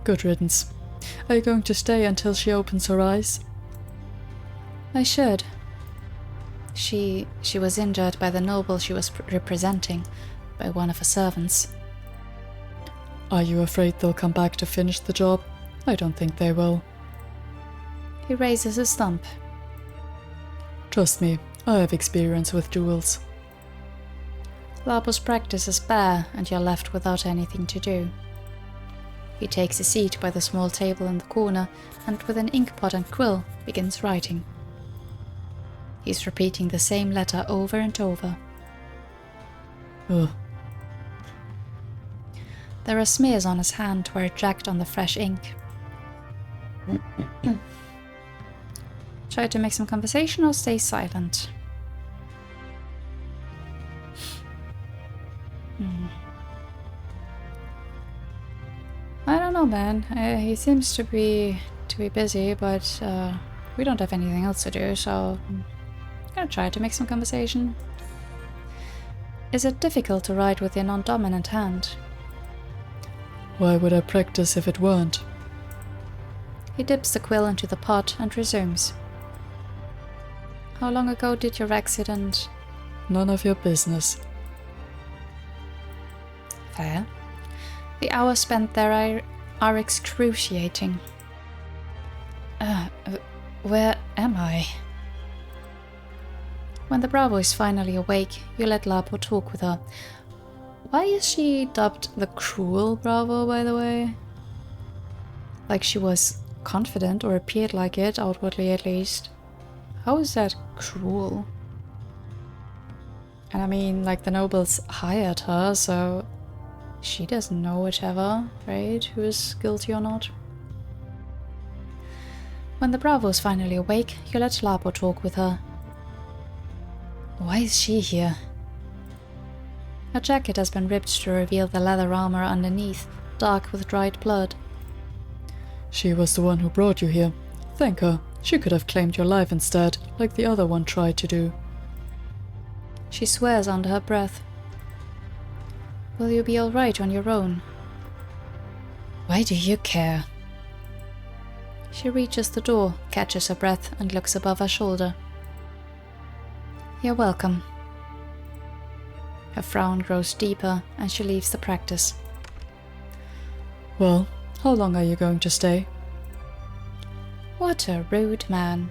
Good riddance. Are you going to stay until she opens her eyes? I should. She was injured by the noble she was representing, by one of her servants. Are you afraid they'll come back to finish the job? I don't think they will. He raises his thumb. Trust me, I have experience with duels. Labo's practice is bare, and you're left without anything to do. He takes a seat by the small table in the corner, and with an inkpot and quill, begins writing. He's repeating the same letter over and over. Ugh. There are smears on his hand where it jagged on the fresh ink. Try to make some conversation or stay silent. I don't know, man. He seems to be busy, but we don't have anything else to do, so I'm gonna try to make some conversation. Is it difficult to write with your non-dominant hand? Why would I practice if it weren't? He dips the quill into the pot and resumes. How long ago did your accident? None of your business. Fair. The hours spent there are excruciating. Where am I? When the Bravo is finally awake, you let Labo talk with her. Why is she dubbed the cruel Bravo, by the way? Like she was confident, or appeared like it, outwardly at least. How is that cruel? And I mean, like, the nobles hired her, so she doesn't know whichever, right? Who is guilty or not. When the Bravo is finally awake, you let Labo talk with her. Why is she here? Her jacket has been ripped to reveal the leather armor underneath, dark with dried blood. She was the one who brought you here. Thank her. She could have claimed your life instead, like the other one tried to do. She swears under her breath. Will you be alright on your own? Why do you care? She reaches the door, catches her breath, and looks above her shoulder. You're welcome. Her frown grows deeper, and she leaves the practice. Well, how long are you going to stay? What a rude man.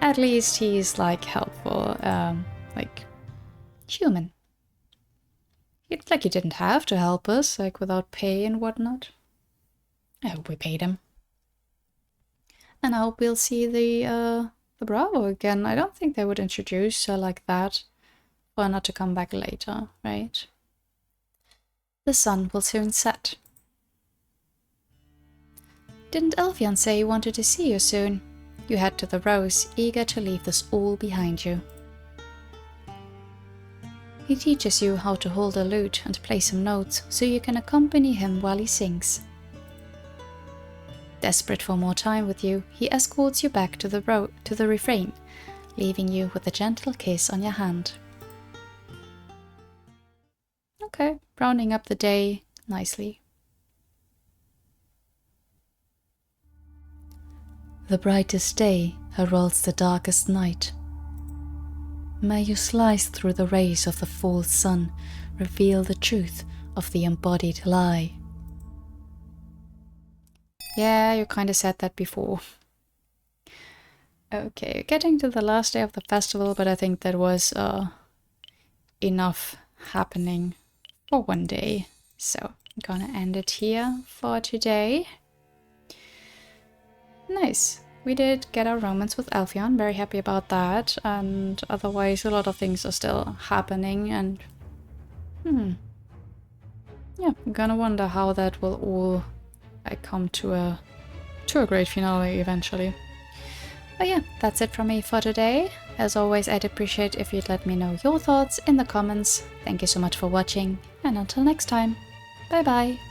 At least he's, like, helpful, like, human. Like, he didn't have to help us, like, without pay and whatnot. I hope we paid him. And I hope we'll see the Bravo again. I don't think they would introduce her like that, for her not to come back later, right? The sun will soon set. Didn't Elfian say he wanted to see you soon? You head to the Rose, eager to leave this all behind you. He teaches you how to hold a lute and play some notes so you can accompany him while he sings. Desperate for more time with you, he escorts you back to the refrain, leaving you with a gentle kiss on your hand. Okay, rounding up the day nicely. The brightest day heralds the darkest night. May you slice through the rays of the false sun, reveal the truth of the embodied lie. – Yeah, you kinda said that before. Okay, getting to the last day of the festival, but I think that was enough happening for one day. So I'm gonna end it here for today. Nice. We did get our romance with Alphion, very happy about that, and otherwise a lot of things are still happening, and yeah, I'm gonna wonder how that will all come to a great finale eventually. But yeah, that's it from me for today. As always, I'd appreciate if you'd let me know your thoughts in the comments. Thank you so much for watching, and until next time, bye bye!